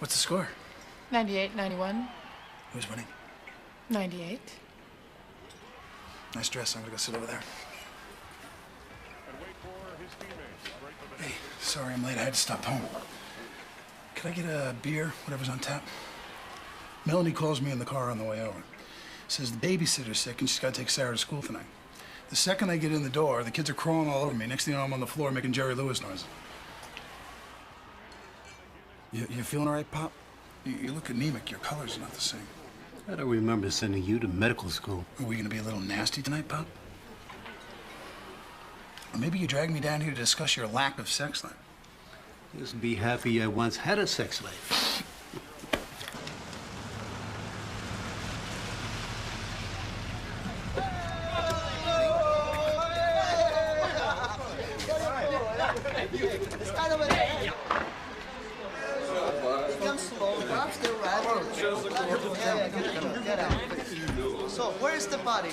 What's the score? 98-91. Who's winning? 98. Nice dress. I'm gonna go sit over there. Hey, sorry I'm late. I had to stop home. Could I get a beer, whatever's on tap? Melanie calls me in the car on the way over. Says the babysitter's sick and she's got to take Sarah to school tonight. The second I get in the door, the kids are crawling all over me. Next thing you know, I'm on the floor making Jerry Lewis noises. You feeling all right, Pop? You look anemic. Your color's not the same. I don't remember sending you to medical school. Are we gonna be a little nasty tonight, Pop? Or maybe you dragged me down here to discuss your lack of sex life. Just be happy I once had a sex life. So, where's the body?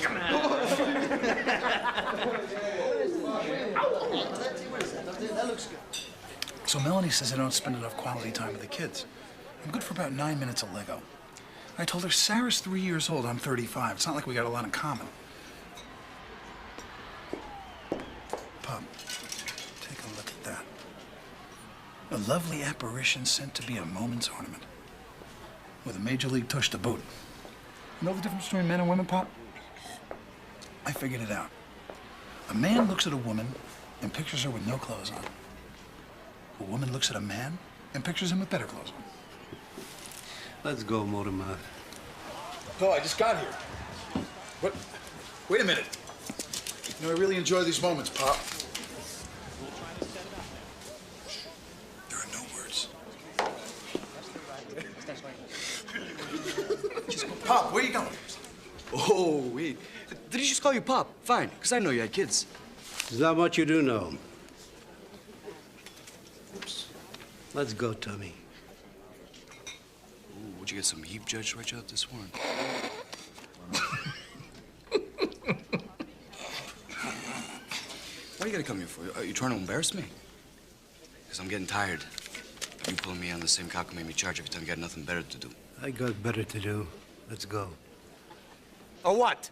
That looks good. So Melanie says I don't spend enough quality time with the kids. I'm good for about 9 minutes of Lego. I told her Sarah's 3 years old, I'm 35. It's not like we got a lot in common. Pop, take a look at that. A lovely apparition sent to be a moment's ornament. With a major league touch to boot. You know the difference between men and women, Pop? I figured it out. A man looks at a woman and pictures her with no clothes on. A woman looks at a man and pictures him with better clothes on. Let's go, Motormouth. Oh, I just got here. What? Wait a minute. You know, I really enjoy these moments, Pop. There are no words. Pop, where are you going? Oh, wait. Did he just call you Pop? Fine, because I know you had kids. Is that what you do know? Oops. Let's go, Tommy. Ooh, would you get some heap judge right out this one? What are you gonna come here for? Are you trying to embarrass me? Because I'm getting tired. You pulling me on the same cock and made me charge every time you got nothing better to do. I got better to do. Let's go. Or what?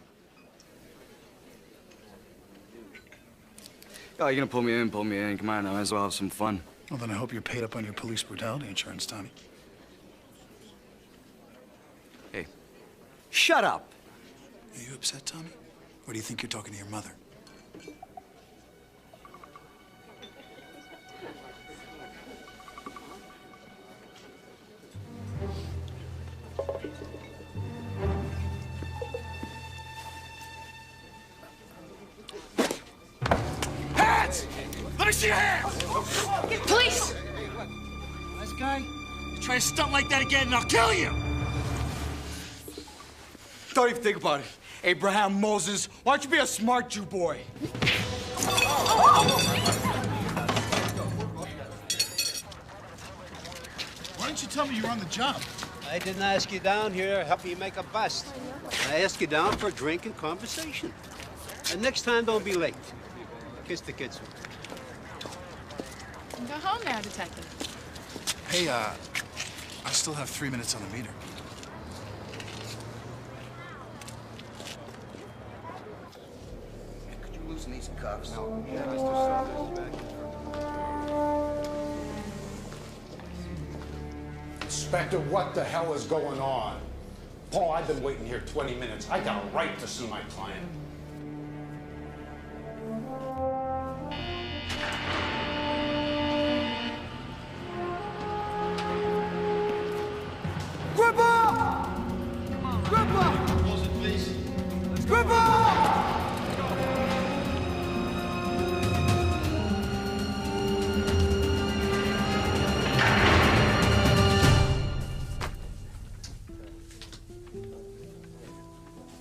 Oh, you're gonna pull me in, pull me in. Come on, I might as well have some fun. Well, then I hope you're paid up on your police brutality insurance, Tommy. Hey, shut up. Are you upset, Tommy? Or do you think you're talking to your mother? Hands! Let me see your hands! Police! This guy, you try to stunt like that again and I'll kill you! Don't even think about it. Abraham Moses, why don't you be a smart Jew boy? Why didn't you tell me you were on the job? I didn't ask you down here to help you make a bust. I asked you down for a drink and conversation. And next time, don't be late. Kiss the kids. Go home now, Detective. Hey, I still have 3 minutes on the meter. Could you loosen these cuffs? Inspector, what the hell is going on? Paul, I've been waiting here 20 minutes. I got a right to see my client.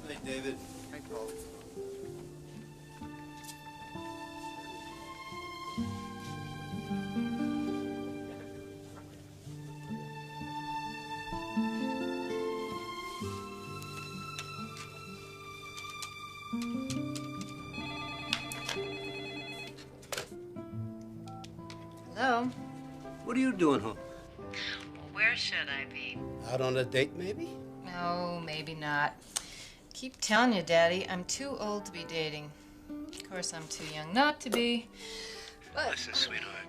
Hey, David. Hey, Paul. Hello? What are you doing home? Where should I be? Out on a date, maybe? No, maybe not. Keep telling you, Daddy, I'm too old to be dating. Of course, I'm too young not to be. But Listen, sweetheart.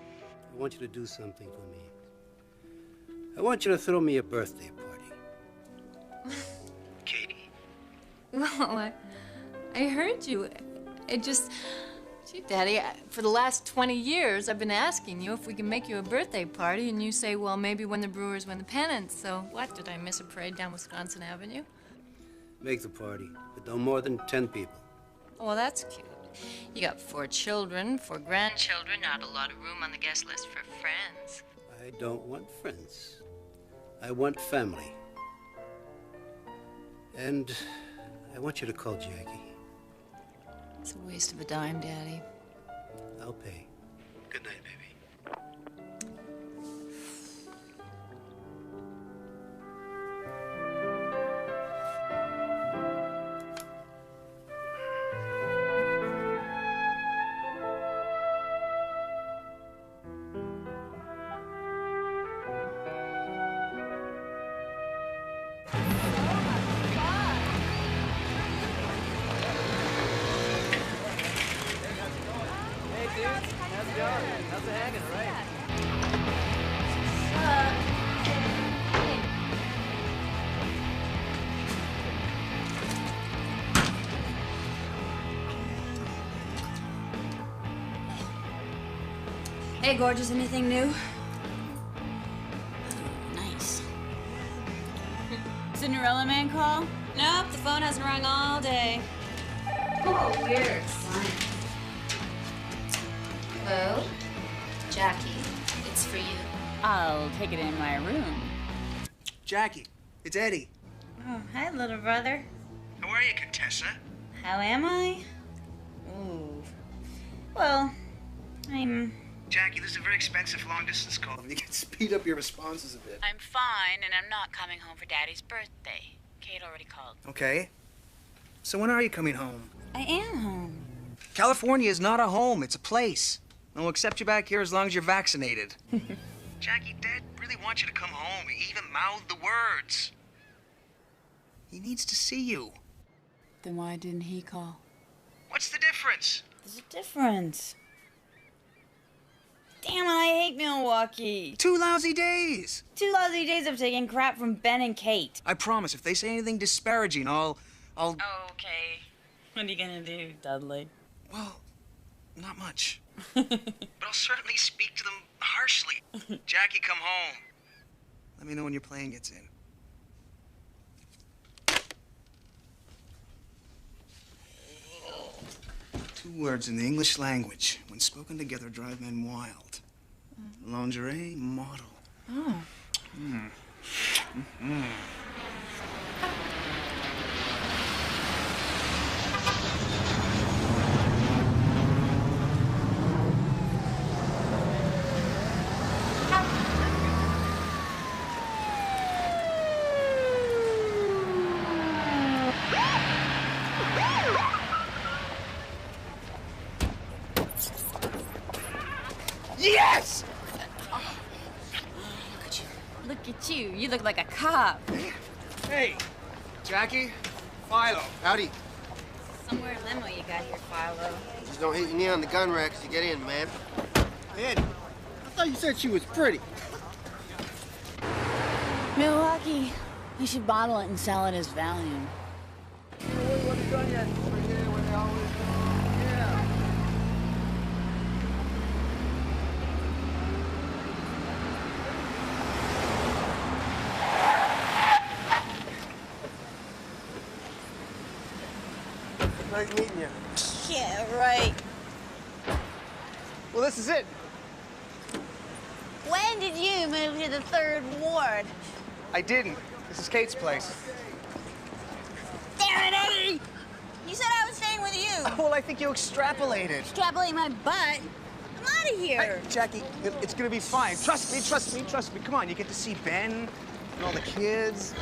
I want you to do something for me. I want you to throw me a birthday party. Katie? well, I heard you. It just, gee, Daddy, for the last 20 years, I've been asking you if we can make you a birthday party, and you say, well, maybe when the Brewers win the pennant. So what? Did I miss a parade down Wisconsin Avenue? Make the party, but no more than 10 people. Oh, well, that's cute. You got 4 children, 4 grandchildren, not a lot of room on the guest list for friends. I don't want friends. I want family. And I want you to call Jackie. It's a waste of a dime, Daddy. I'll pay. Good night, baby. Hey, gorgeous, anything new? Nice. Cinderella man call? Nope, the phone hasn't rung all day. Oh, weird. Hello? Jackie, it's for you. I'll take it in my room. Jackie, it's Eddie. Oh, hi, little brother. How are you, Contessa? How am I? Ooh. Well, I'm... Jackie, this is a very expensive long-distance call. You can speed up your responses a bit. I'm fine, and I'm not coming home for Daddy's birthday. Kate already called. Okay. So when are you coming home? I am home. California is not a home, it's a place. And we'll accept you back here as long as you're vaccinated. Jackie, Dad really wants you to come home. He even mouthed the words. He needs to see you. Then why didn't he call? What's the difference? There's a difference. Damn it, I hate Milwaukee. 2 lousy days. 2 lousy days of taking crap from Ben and Kate. I promise, if they say anything disparaging, I'll... Okay. What are you gonna do, Dudley? Well, not much. But I'll certainly speak to them harshly. Jackie, come home. Let me know when your plane gets in. 2 words in the English language, when spoken together, drive men wild. Lingerie model. Oh. Yes! Look at you. You look like a cop. Hey, Jackie, Philo. Howdy. Somewhere in limo you got here, Philo. Just don't hit your knee on the gun rack as you get in, man. Eddie, I thought you said she was pretty. Milwaukee. We should bottle it and sell it as Valium. Nice meeting you. Yeah, right. Well, this is it. When did you move to the 3rd Ward? I didn't. This is Kate's place. Damn it, Eddie! You said I was staying with you. Well, I think you extrapolated. Extrapolate my butt. I'm out of here. Hey, Jackie, it's gonna be fine. Trust me, trust me, trust me. Come on, you get to see Ben and all the kids.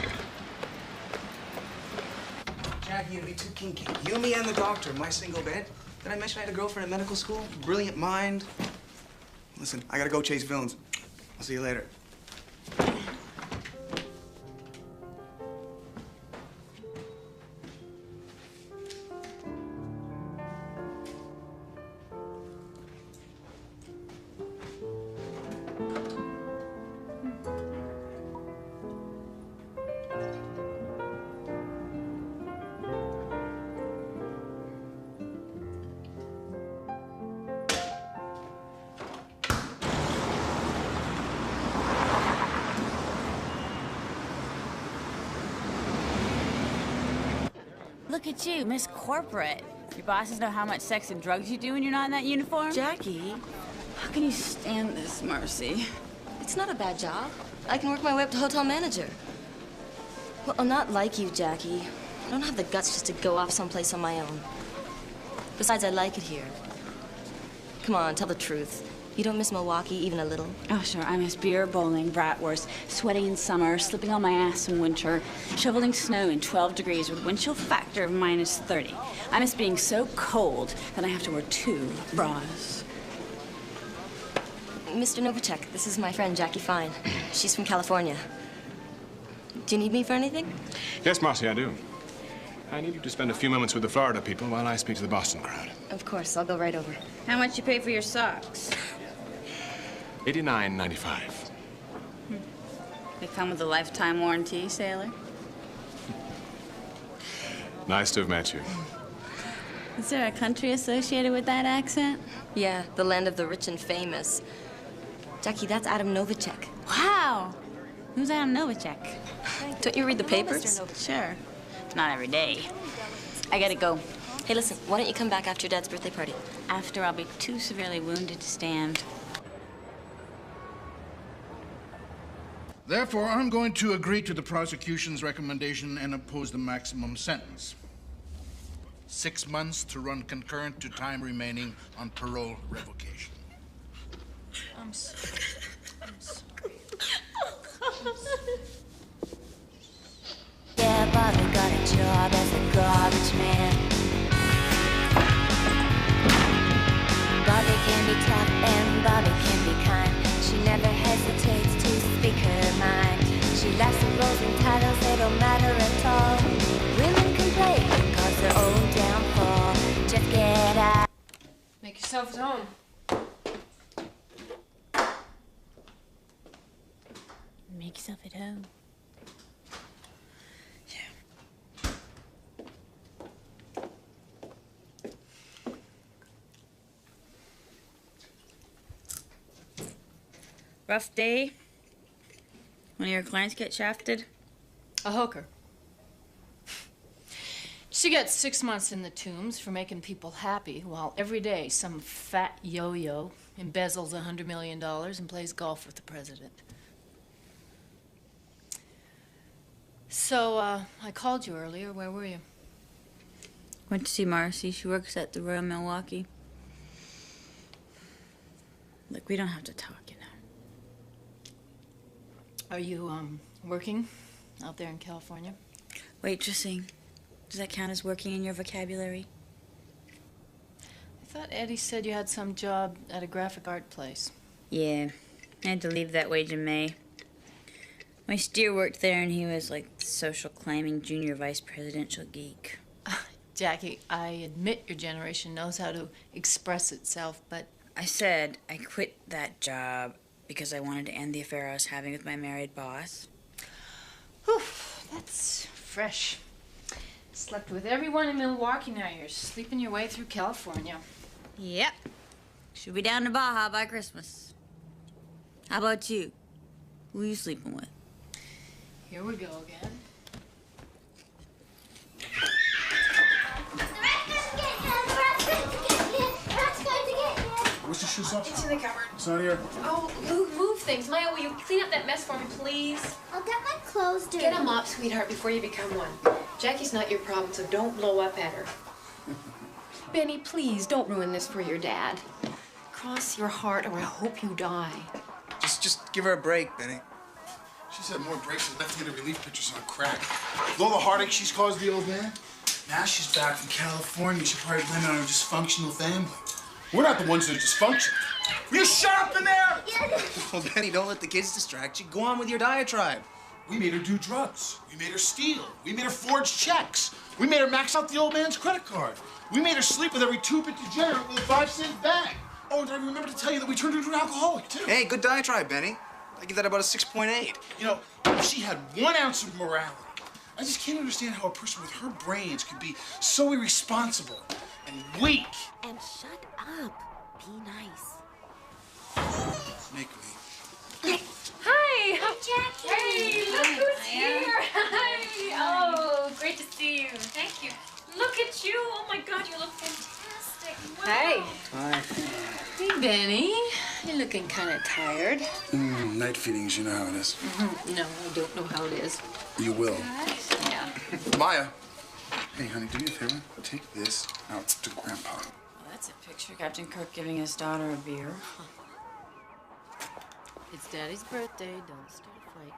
Jackie, it'll be too kinky. You, me, and the doctor in my single bed. Did I mention I had a girlfriend in medical school? Brilliant mind. Listen, I gotta go chase villains. I'll see you later. Look at you, Miss Corporate. Your bosses know how much sex and drugs you do when you're not in that uniform? Jackie, How can you stand this, Marcy? It's not a bad job. I can work my way up to hotel manager. Well, I'm not like you, Jackie. I don't have the guts just to go off someplace on my own. Besides, I like it here. Come on, tell the truth. You don't miss Milwaukee even a little? Oh, sure. I miss beer, bowling, bratwurst, sweating in summer, slipping on my ass in winter, shoveling snow in 12 degrees with wind chill factor of -30. I miss being so cold that I have to wear 2 bras. Mr. Novacek, this is my friend, Jackie Fine. She's from California. Do you need me for anything? Yes, Marcy, I do. I need you to spend a few moments with the Florida people while I speak to the Boston crowd. Of course, I'll go right over. How much you pay for your socks? $89.95. They come with a lifetime warranty, sailor. Nice to have met you. Is there a country associated with that accent? Yeah, the land of the rich and famous. Jackie, that's Adam Novacek. Wow! Who's Adam Novacek? Don't you read the papers? Sure. Not every day. I gotta go. Hey, listen, why don't you come back after your dad's birthday party? After I'll be too severely wounded to stand. Therefore, I'm going to agree to the prosecution's recommendation and impose the maximum sentence. 6 months to run concurrent to time remaining on parole revocation. I'm sorry. Yeah, Bobby got a job as a garbage man. Bobby can be tough and Bobby can be kind. She never hesitates to speak her mind. She likes the roles and titles, they don't matter at all. Women can play and cause their own downfall. Just get out. Make yourself at home. Make yourself at home. Rough day? One of your clients get shafted? A hooker. She gets 6 months in the tombs for making people happy, while every day some fat yo-yo embezzles $100 million and plays golf with the president. So, I called you earlier. Where were you? Went to see Marcy. She works at the Royal Milwaukee. Look, we don't have to talk, you know. Are you, working out there in California? Waitressing. Does that count as working in your vocabulary? I thought Eddie said you had some job at a graphic art place. Yeah. I had to leave that wage in May. My steer worked there, and he was like the social climbing junior vice presidential geek. Jackie, I admit your generation knows how to express itself, but... I said I quit that job because I wanted to end the affair I was having with my married boss. Whew, that's fresh. Slept with everyone in Milwaukee, now you're sleeping your way through California. Yep. Should be down to Baja by Christmas. How about you? Who are you sleeping with? Here we go again. Where's the shoe sock? It's in the cupboard. It's not here. Oh, move things. Maya, will you clean up that mess for me, please? I'll get my clothes dirty. Get a mop, sweetheart, before you become one. Jackie's not your problem, so don't blow up at her. Benny, please, don't ruin this for your dad. Cross your heart, or I hope you die. Just give her a break, Benny. She's had more breaks than left-handed relief pitchers on crack. With all the heartache she's caused the old man, now she's back from California. She'll probably blame it on her dysfunctional family. We're not the ones that are dysfunctional. Will you shut up in there? Well, Benny, don't let the kids distract you. Go on with your diatribe. We made her do drugs. We made her steal. We made her forge checks. We made her max out the old man's credit card. We made her sleep with every two-bit degenerate with a 5-cent bag. Oh, and I remember to tell you that we turned her into an alcoholic, too. Hey, good diatribe, Benny. I give that about a 6.8. You know, if she had 1 ounce of morality, I just can't understand how a person with her brains could be so irresponsible and weak. And shut up. Be nice. Make me. Hi! Jackie! Hey, look who's here! Hi! Oh, great to see you. Thank you. look at you. Oh my God, you look fantastic. Wow. Hey. Hi. Hey, Benny. You're looking kind of tired. Night feedings, you know how it is. No, I don't know how it is. You will. Yeah. Maya. Hey, honey, do me a favor. Take this out to Grandpa. Well, that's a picture of Captain Kirk giving his daughter a beer. It's Daddy's birthday. Don't start a fight.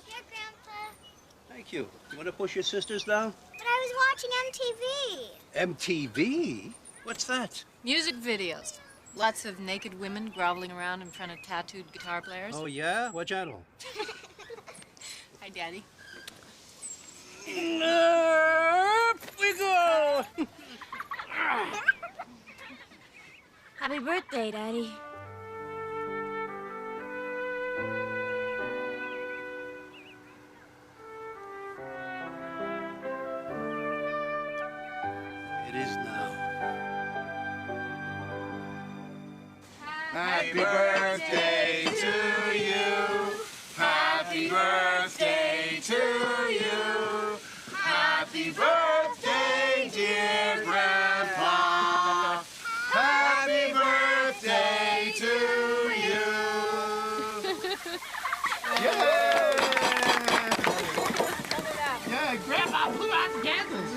Here, Grandpa. Thank you. You want to push your sisters down? But I was watching MTV. MTV? What's that? Music videos. Lots of naked women groveling around in front of tattooed guitar players. Oh, yeah? What channel? Hi, Daddy. Up we go! Happy birthday, Daddy. It is now. Happy birthday to you. Happy birthday to you. Happy birthday, dear Grandpa. Happy birthday to you. Yeah, Grandpa blew out the candles.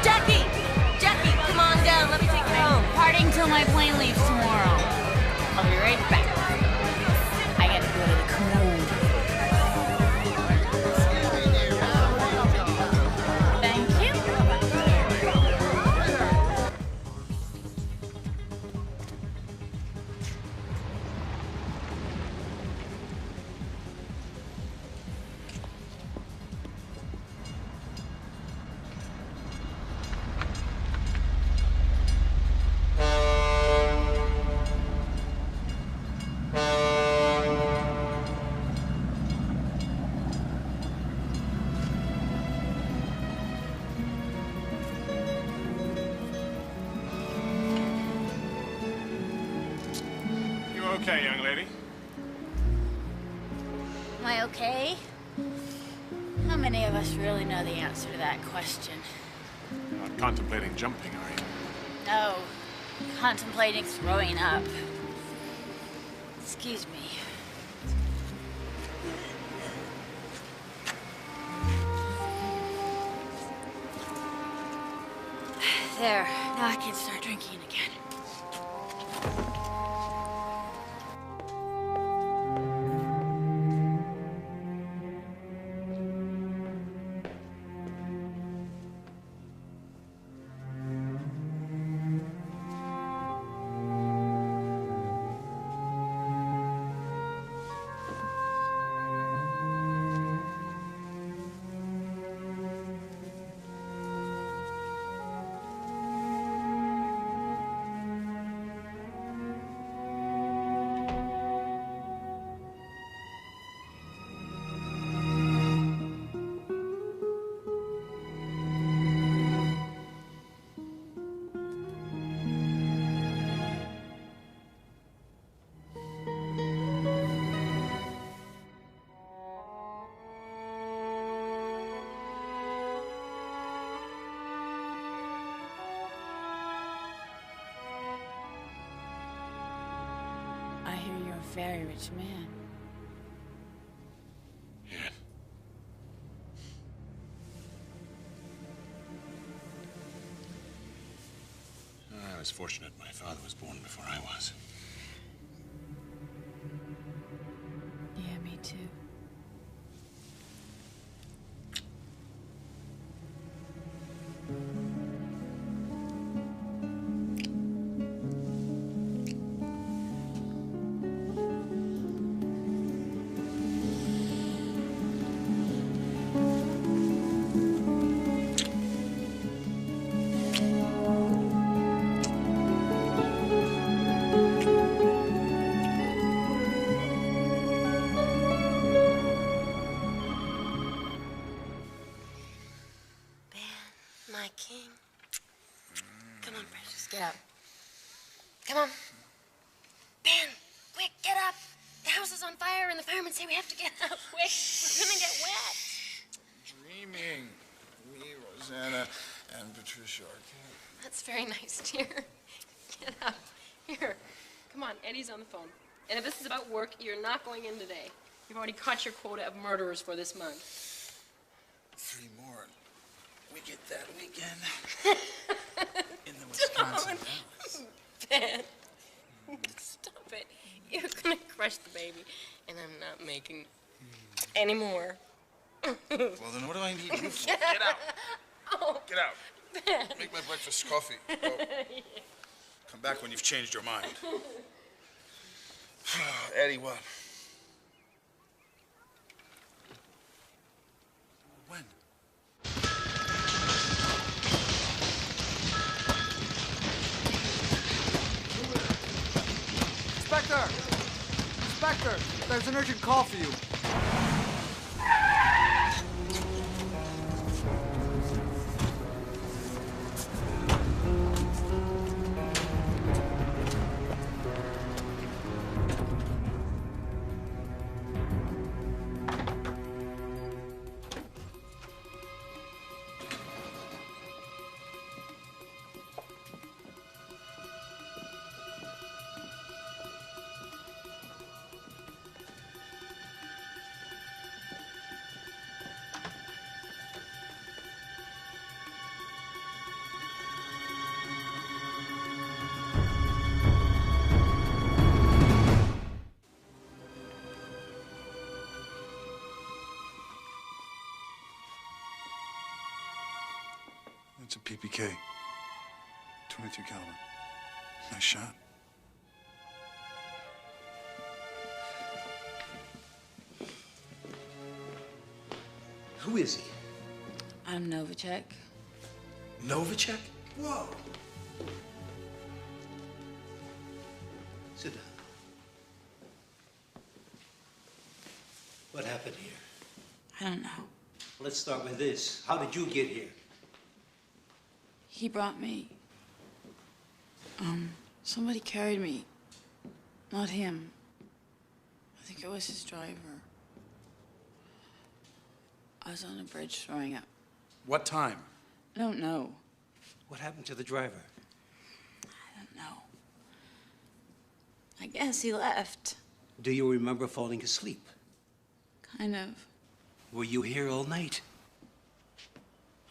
Jackie! Jackie, come on down. Let me take you home. Partying till my plane leaves tomorrow. I'll be right back. I gotta go to the commode. Thank you. You okay, young lady? Am I okay? How many of us really know the answer to that question? You're not contemplating jumping, are you? No. Contemplating throwing up. Excuse me. There. Now I can start drinking again. I hear you're a very rich man. Yes. I was fortunate my father was born before I was. Yeah, me too. My king. Come on, precious, get up. Come on. Ben, quick, get up. The house is on fire and the firemen say we have to get up. Quick, we're gonna get wet. Dreaming. Me, Rosanna, and Patricia Arquette. That's very nice, dear. Get up. Here. Come on, Eddie's on the phone. And if this is about work, you're not going in today. You've already caught your quota of murderers for this month. 3 more. We get that weekend. In the Wisconsin house. Ben, stop it. You're gonna crush the baby, and I'm not making any more. Well, then what do I need you for? Get out. Oh, Get out. Ben. Make my breakfast coffee. Oh. Come back when you've changed your mind. Eddie, what? When? Inspector! Inspector! There's an urgent call for you. It's a PPK. 22 caliber. Nice shot. Who is he? I'm Novacek. Novacek? Whoa. Sit down. What happened here? I don't know. Let's start with this. How did you get here? He brought me. Somebody carried me. Not him. I think it was his driver. I was on a bridge throwing up. What time? I don't know. What happened to the driver? I don't know. I guess he left. Do you remember falling asleep? Kind of. Were you here all night?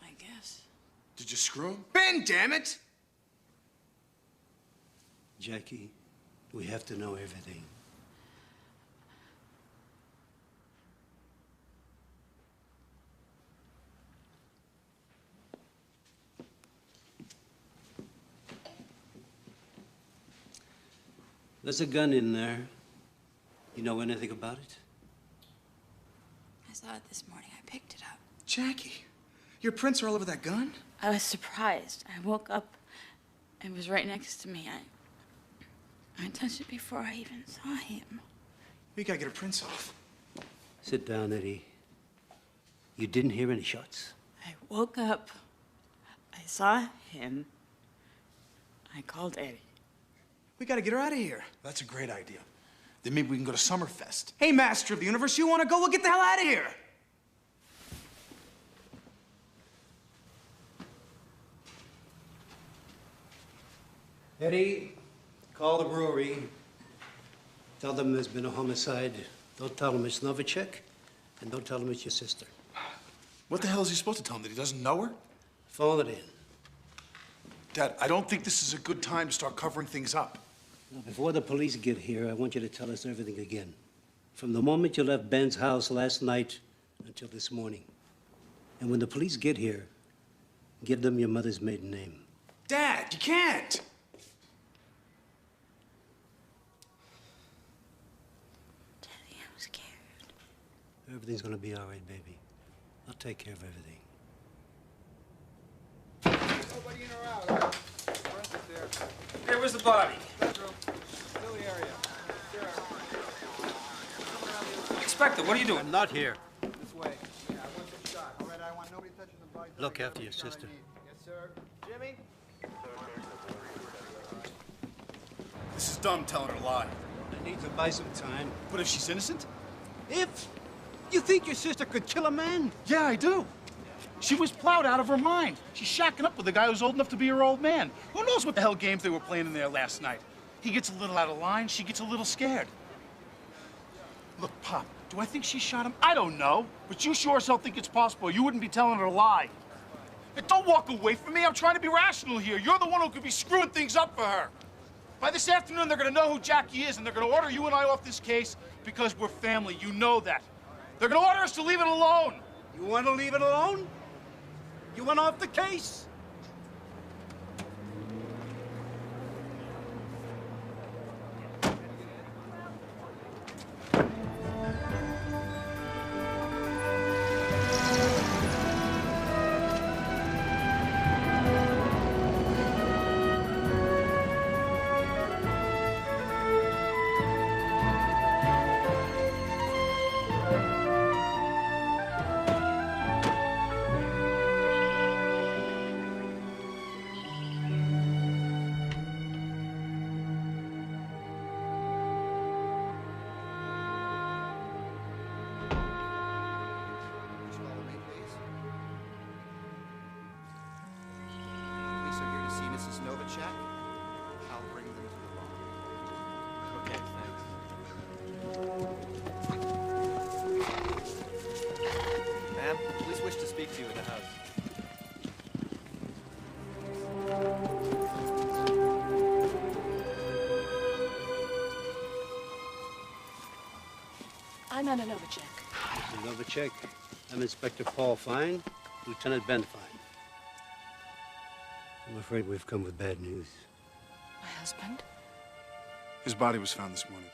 I guess. Did you screw him? Ben, damn it! Jackie, we have to know everything. There's a gun in there. You know anything about it? I saw it this morning. I picked it up. Jackie, your prints are all over that gun? I was surprised. I woke up and it was right next to me. I touched it before I even saw him. We gotta get her prints off. Sit down, Eddie. You didn't hear any shots? I woke up. I saw him. I called Eddie. We gotta get her out of here. That's a great idea. Then maybe we can go to Summerfest. Hey, Master of the Universe, you want to go? We'll get the hell out of here. Eddie, call the brewery. Tell them there's been a homicide. Don't tell them it's Novacek, and don't tell them it's your sister. What the hell is he supposed to tell him? That he doesn't know her? Phone it in. Dad, I don't think this is a good time to start covering things up. Now, before the police get here, I want you to tell us everything again. From the moment you left Ben's house last night until this morning. And when the police get here, give them your mother's maiden name. Dad, you can't. Daddy, I'm scared. Everything's gonna be all right, baby. I'll take care of everything. Nobody in or out, huh? Bronson there. Hey, where's the body? Bedroom. Still the area. Inspector, what are you doing? I'm not here. This way. Yeah, I want some shot. All right, I want nobody touching the body. Look after your sister. Yes, sir. Jimmy? This is dumb telling her a lie. I need to buy some time. But if she's innocent? If? You think your sister could kill a man? Yeah, I do. She was plowed out of her mind. She's shacking up with a guy who's old enough to be her old man. Who knows what the hell games they were playing in there last night? He gets a little out of line, she gets a little scared. Look, Pop, do I think she shot him? I don't know. But you sure as hell think it's possible. You wouldn't be telling her a lie. But don't walk away from me. I'm trying to be rational here. You're the one who could be screwing things up for her. By this afternoon, they're gonna know who Jackie is, and they're gonna order you and I off this case because we're family. You know that. They're gonna order us to leave it alone. You want to leave it alone? You want off the case? I'll bring them to the law. Okay, thanks. Ma'am, police wish to speak to you in the house. I'm Anna Novacek. Novacek. I'm Inspector Paul Fine, Lieutenant Ben Fine. I'm afraid we've come with bad news. My husband? His body was found this morning.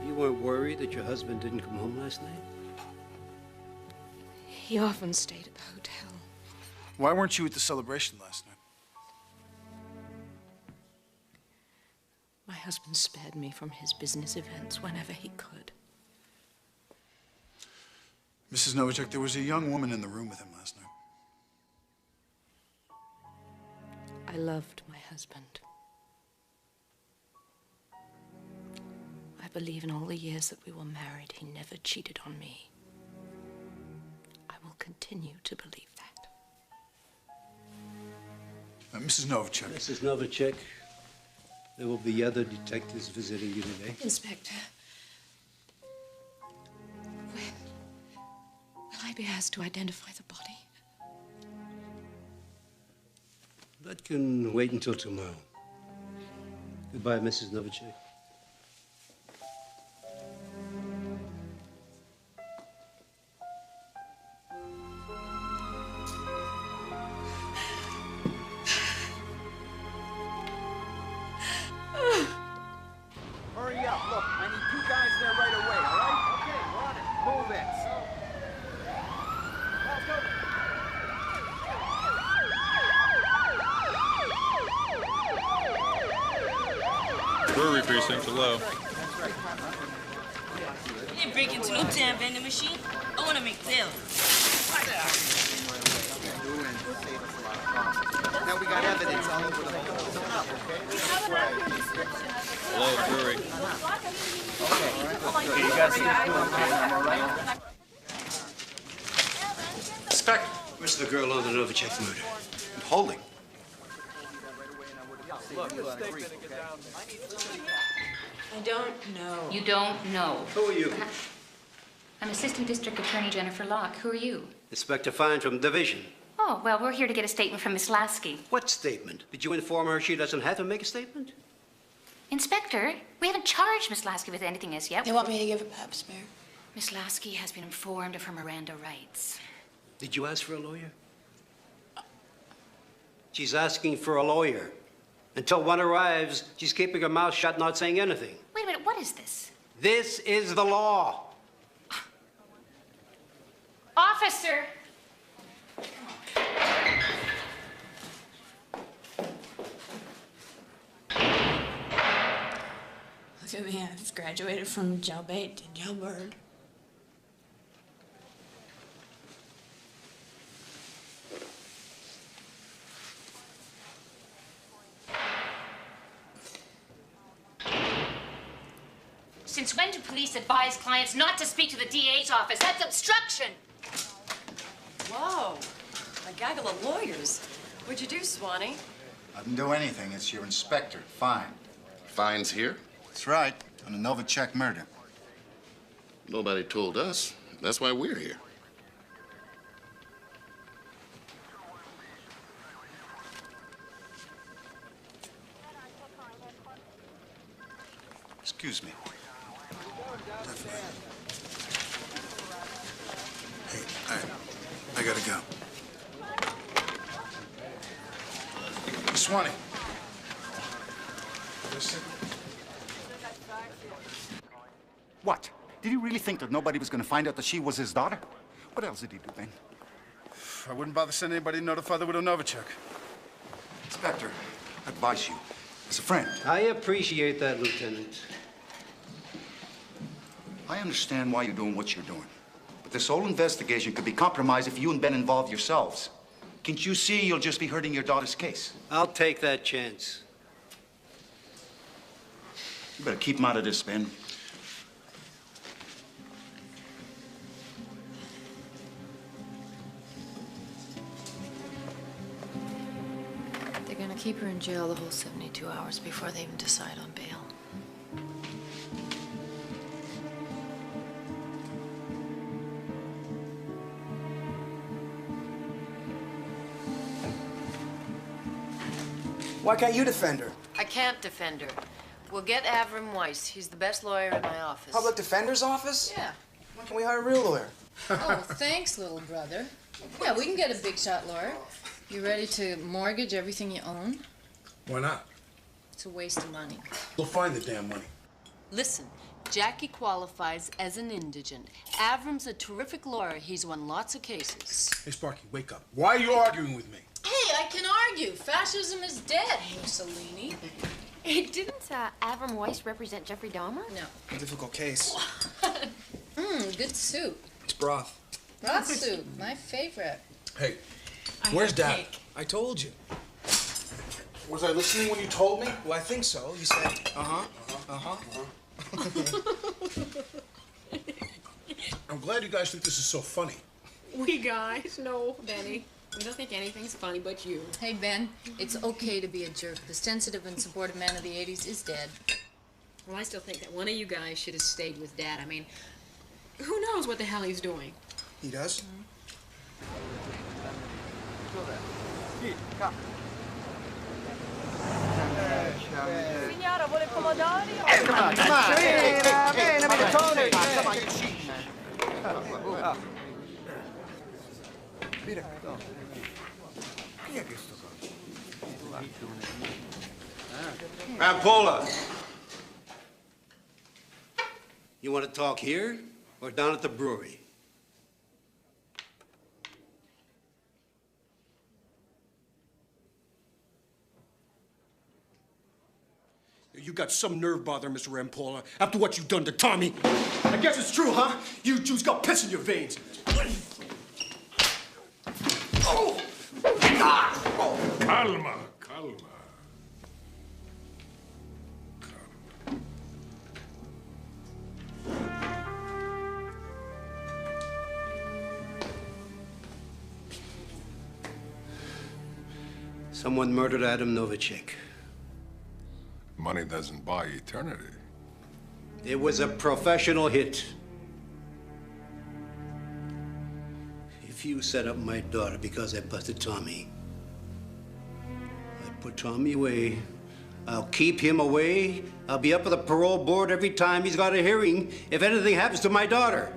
You weren't worried that your husband didn't come home last night? He often stayed at the hotel. Why weren't you at the celebration last night? My husband spared me from his business events whenever he could. Mrs. Novacek, there was a young woman in the room with him last night. I loved my husband. I believe in all the years that we were married, he never cheated on me. I will continue to believe that. Mrs. Novacek. Mrs. Novacek, there will be other detectives visiting you today. Inspector, will I be asked to identify the body? That can wait until tomorrow. Goodbye, Mrs. Novacek. Hurry up. Look, I need 2 guys there right away, all right? Okay, we're on it. Move it. Let's go. Brewery precinct below. You didn't break into no damn vending machine. I want to make sales. Now we got evidence all over the place. Below the brewery. Okay, you guys keep doing that. Inspector. Where's the girl on the Novacek murder? In holding. I don't know. You don't know. Who are you? I'm Assistant District Attorney Jennifer Locke. Who are you? Inspector Fine from Division. Oh, well, we're here to get a statement from Miss Lasky. What statement? Did you inform her she doesn't have to make a statement? Inspector, we haven't charged Miss Lasky with anything as yet. They want me to give a pap smear. Miss Lasky has been informed of her Miranda rights. Did you ask for a lawyer? She's asking for a lawyer. Until one arrives, she's keeping her mouth shut, not saying anything. Wait a minute, what is this? This is the law. Officer! So yeah, it's graduated from jailbait to jailbird. Since when do police advise clients not to speak to the DA's office? That's obstruction! Whoa, a gaggle of lawyers. What'd you do, Swanee? I didn't do anything. It's your inspector. Fine. Fine's here? That's right. On a Novacek murder. Nobody told us. That's why we're here. Excuse me. Hey, I gotta go. Miss Swanee. Listen. What? Did he really think that nobody was going to find out that she was his daughter? What else did he do, Ben? I wouldn't bother sending anybody to notify the widow Novacek. Inspector, I advise you, as a friend. I appreciate that, Lieutenant. I understand why you're doing what you're doing. But this whole investigation could be compromised if you and Ben involve yourselves. Can't you see you'll just be hurting your daughter's case? I'll take that chance. You better keep him out of this, Ben. They're gonna keep her in jail the whole 72 hours before they even decide on bail. Why can't you defend her? I can't defend her. We'll get Avram Weiss. He's the best lawyer in my office. Public defender's office? Yeah. Why can't we hire a real lawyer? Oh, thanks, little brother. Yeah, we can get a big shot lawyer. You ready to mortgage everything you own? Why not? It's a waste of money. We'll find the damn money. Listen, Jackie qualifies as an indigent. Avram's a terrific lawyer. He's won lots of cases. Hey, Sparky, wake up. Why are you arguing with me? Hey, I can argue. Fascism is dead, Mussolini. Hey, didn't Avram Weiss represent Jeffrey Dahmer? No. A difficult case. Good soup. It's broth. Broth soup, my favorite. Hey, where's Dad? I told you. Was I listening when you told me? Well, I think so. You said, I'm glad you guys think this is so funny. We guys? No, Benny. We don't think anything's funny but you. Hey, Ben, it's okay to be a jerk. The sensitive and supportive man of the 80s is dead. Well, I still think that one of you guys should have stayed with Dad. I mean, who knows what the hell he's doing? He does? Signora, vuole pomodori? Rampolla! You want to talk here or down at the brewery? You got some nerve bother, Mr. Rampolla, after what you've done to Tommy. I guess it's true, huh? You Jews got piss in your veins. Oh! Calma, calma. Someone murdered Adam Novacek. Money doesn't buy eternity. It was a professional hit. If you set up my daughter because I busted Tommy, I put Tommy away. I'll keep him away. I'll be up at the parole board every time he's got a hearing if anything happens to my daughter.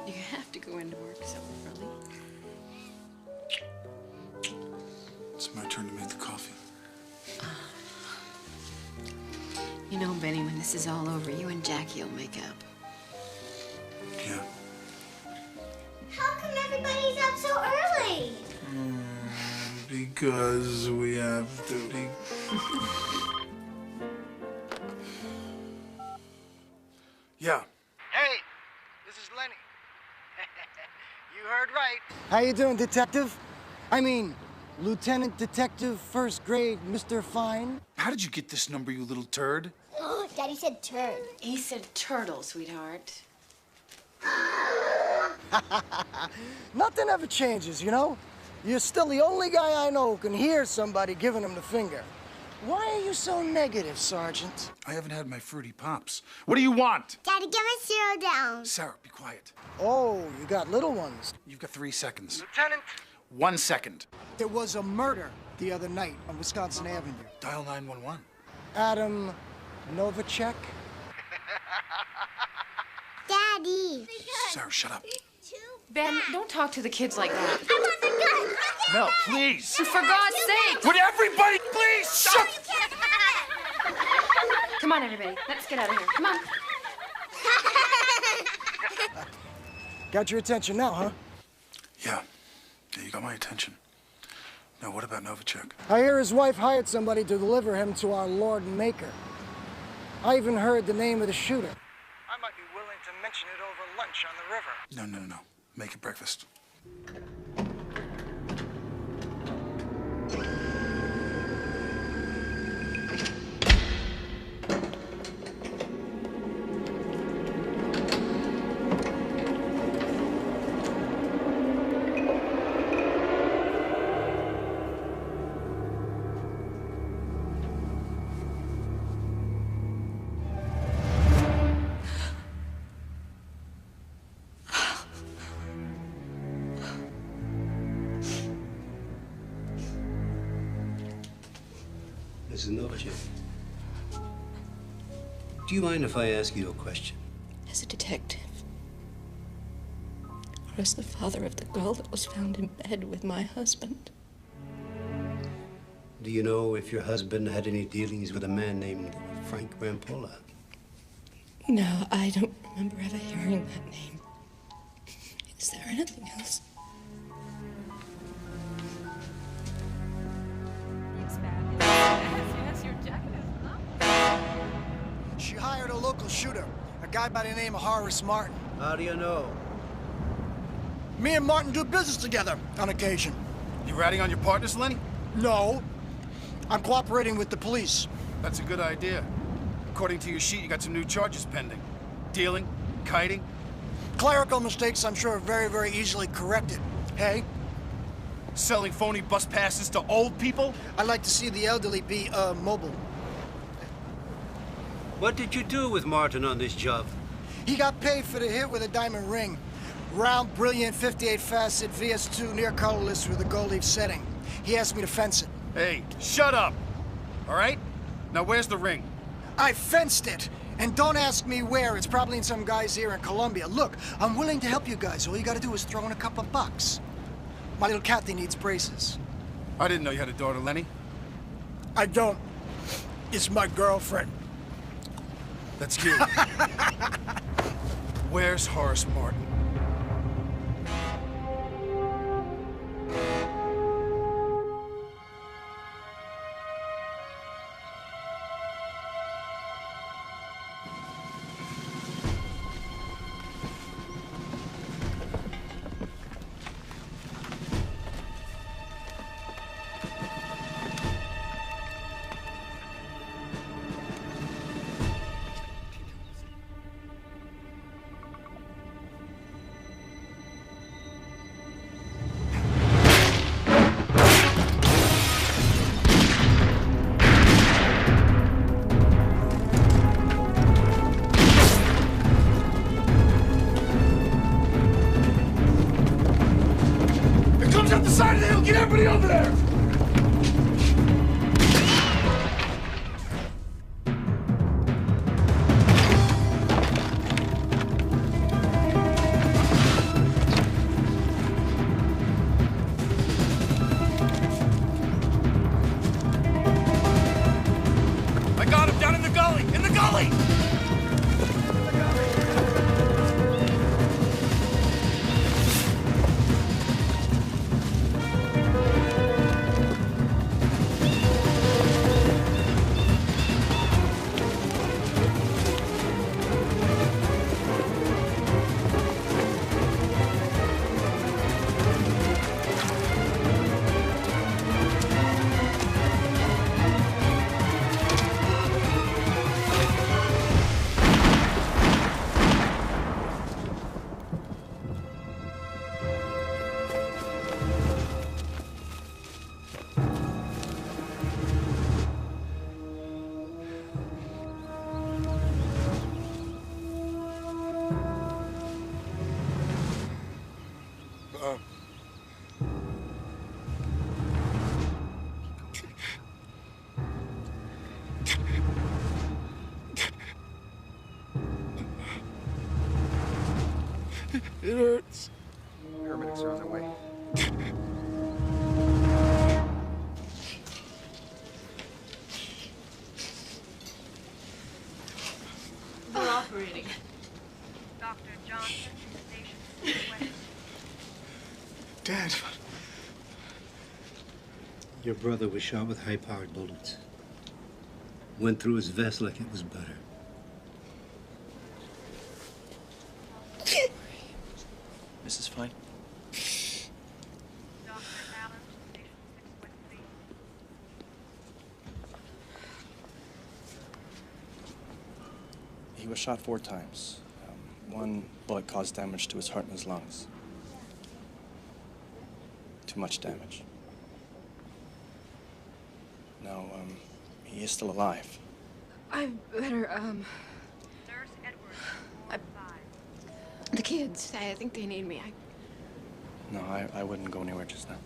You have to go into work so early. It's my turn to make the coffee. You know, Benny, when this is all over, you and Jackie will make up. Yeah. How come everybody's up so early? Because we have duty. Yeah. Hey, this is Lenny. You heard right. How you doing, Detective? I mean, Lieutenant Detective, first grade, Mr. Fine. How did you get this number, you little turd? Oh, Daddy said turd. He said turtle, sweetheart. Nothing ever changes, you know? You're still the only guy I know who can hear somebody giving him the finger. Why are you so negative, Sergeant? I haven't had my fruity pops. What do you want? Daddy, give us 0 down. Sarah, be quiet. Oh, you got little ones. You've got 3 seconds. Lieutenant. 1 second. There was a murder the other night on Wisconsin Avenue. Dial 911. Adam Novacek? Daddy. Sarah, shut up. Ben, don't talk to the kids like that. I want the gun. Mel, please. For God's sake! Would everybody please shut? Come on, everybody. Let's get out of here. Come on. Got your attention now, huh? Yeah. Yeah, you got my attention. Now, what about Novacek? I hear his wife hired somebody to deliver him to our Lord and Maker. I even heard the name of the shooter. I might be willing to mention it over lunch on the river. No. Make it breakfast. Mrs. Novacek, do you mind if I ask you a question? As a detective, or as the father of the girl that was found in bed with my husband. Do you know if your husband had any dealings with a man named Frank Rampolla? No, I don't remember ever hearing that name. Is there anything else? She hired a local shooter, a guy by the name of Horace Martin. How do you know? Me and Martin do business together on occasion. You ratting on your partners, Lenny? No. I'm cooperating with the police. That's a good idea. According to your sheet, you got some new charges pending. Dealing, kiting. Clerical mistakes, I'm sure, are very, very easily corrected. Hey? Selling phony bus passes to old people? I'd like to see the elderly be, mobile. What did you do with Martin on this job? He got paid for the hit with a diamond ring. Round, brilliant, 58-facet VS2 near colorless with a gold leaf setting. He asked me to fence it. Hey, shut up! All right? Now where's the ring? I fenced it! And don't ask me where. It's probably in some guy's ear in Colombia. Look, I'm willing to help you guys. All you gotta do is throw in a couple of bucks. My little Kathy needs braces. I didn't know you had a daughter, Lenny. I don't. It's my girlfriend. That's cute. Where's Horace Martin? Up the side of the hill! Get everybody over there! It hurts. Paramedics are on their way. They're operating. Dr. Johnson, station West. Dad. Your brother was shot with high-powered bullets. Went through his vest like it was butter. Mrs. Fine? He was shot 4 times. One bullet caused damage to his heart and his lungs. Too much damage. Now, he is still alive. I better, the kids, I think they need me. No, I wouldn't go anywhere just now.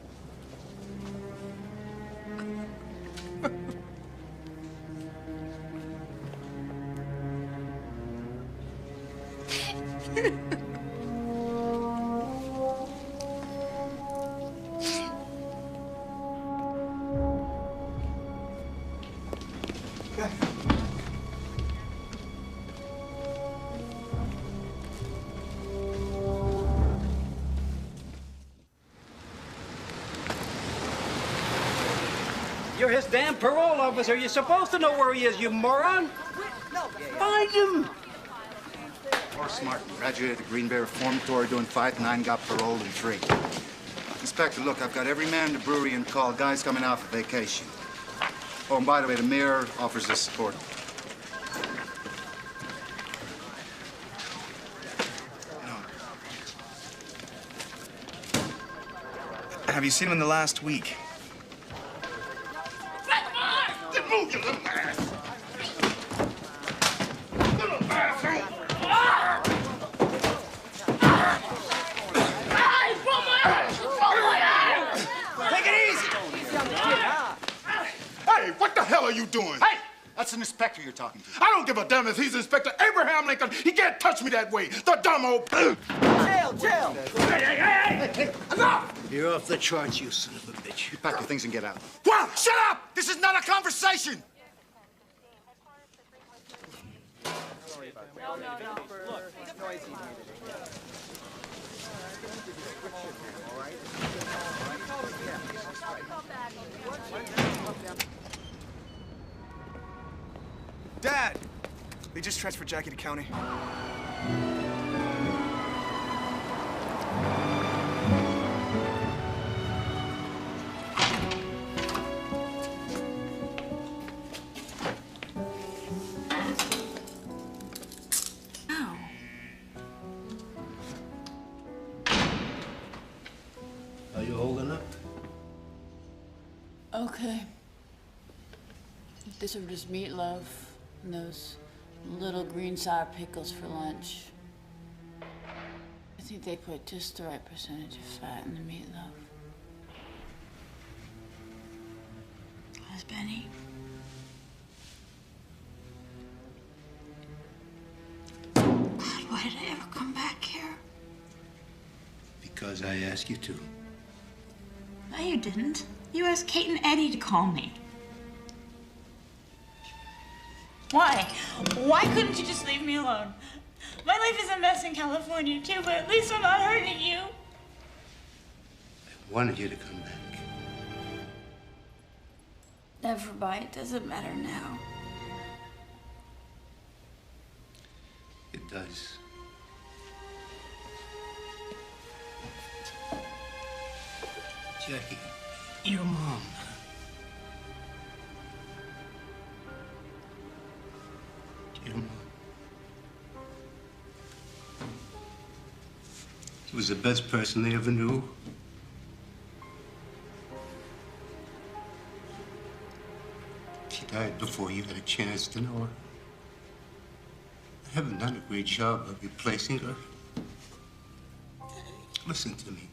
You're his damn parole officer. You're supposed to know where he is, you moron. Find him. Horace Martin, graduated at the Green Bay Reformatory, doing 5 to 9, got paroled in 3. Inspector, look, I've got every man in the brewery and call. Guys coming out for vacation. Oh, and by the way, the mayor offers his support. Have you seen him in the last week? Move, you little ass! Little bathroom! Take it easy! Hey, what the hell are you doing? Hey! That's an inspector you're talking to. I don't give a damn if he's Inspector Abraham Lincoln. He can't touch me that way. The dumb old... Jail, jail! Hey! Enough! You're off the charts, you son of a bitch. You pack your things and get out. What? Shut up! This is not a conversation! Dad! They just transferred Jackie to county. Are you holding up? Okay. This is just meatloaf and those little green sour pickles for lunch. I think they put just the right percentage of fat in the meatloaf. How's Benny? God, why did I ever come back here? Because I asked you to. No, you didn't. You asked Kate and Eddie to call me. Why? Why couldn't you just leave me alone? My life is a mess in California, too, but at least I'm not hurting you. I wanted you to come back. Never mind. It doesn't matter now. It does. Jackie, your mom. Your mom. She was the best person they ever knew. She died before you had a chance to know her. I haven't done a great job of replacing her. Listen to me.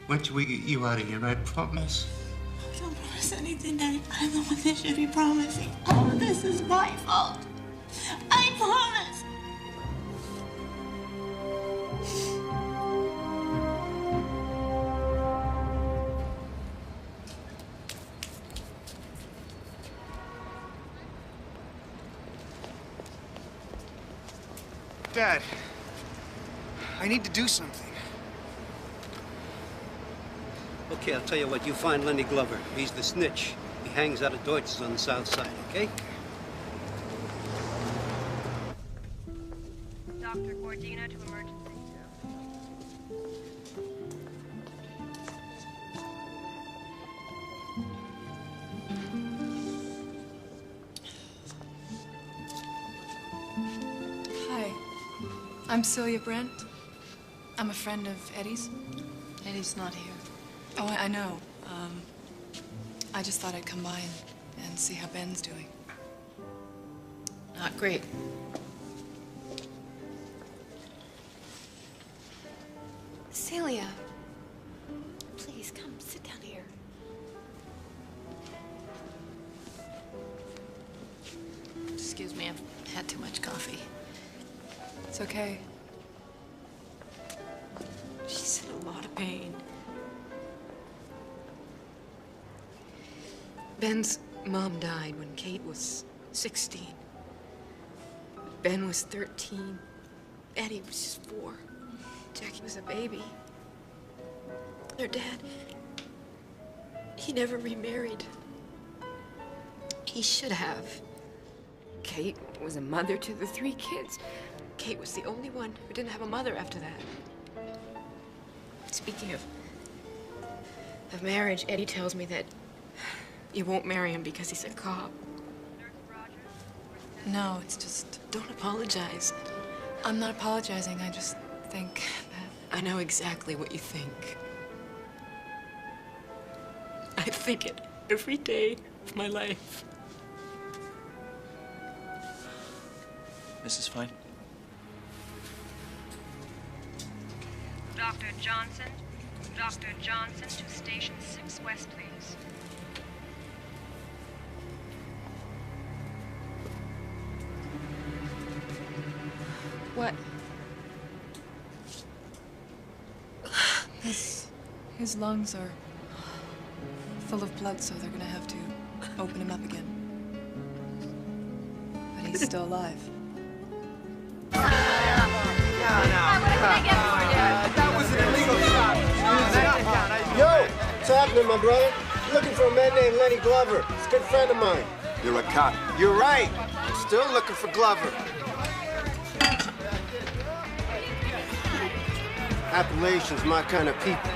Once we get you out of here, I promise. Don't promise anything, Daddy. I'm the one that should be promising. All of this is my fault. I promise. Dad, I need to do something. Okay, I'll tell you what. You find Lenny Glover. He's the snitch. He hangs out at Deutsch's on the south side, okay? Dr. Gordina to emergency. Hi, I'm Celia Brent. I'm a friend of Eddie's. Eddie's not here. Oh, I know. I just thought I'd come by and see how Ben's doing. Not great. Celia, please come sit down here. Excuse me, I've had too much coffee. It's okay. She's in a lot of pain. Ben's mom died when Kate was 16. Ben was 13. Eddie was just 4. Jackie was a baby. Their dad, he never remarried. He should have. Kate was a mother to the 3 kids. Kate was the only one who didn't have a mother after that. Speaking of marriage, Eddie tells me that you won't marry him because he's a cop. No, it's just... Don't apologize. I'm not apologizing. I just think that... I know exactly what you think. I think it every day of my life. Mrs. Fine? Dr. Johnson. Dr. Johnson to Station 6 West, please. What? His lungs are full of blood, so they're gonna have to open him up again. But he's still alive. That was an illegal shot. Yo, what's happening, my brother? Looking for a man named Lenny Glover. He's a good friend of mine. You're a cop. You're right. I'm still looking for Glover. Appalachian's my kind of people.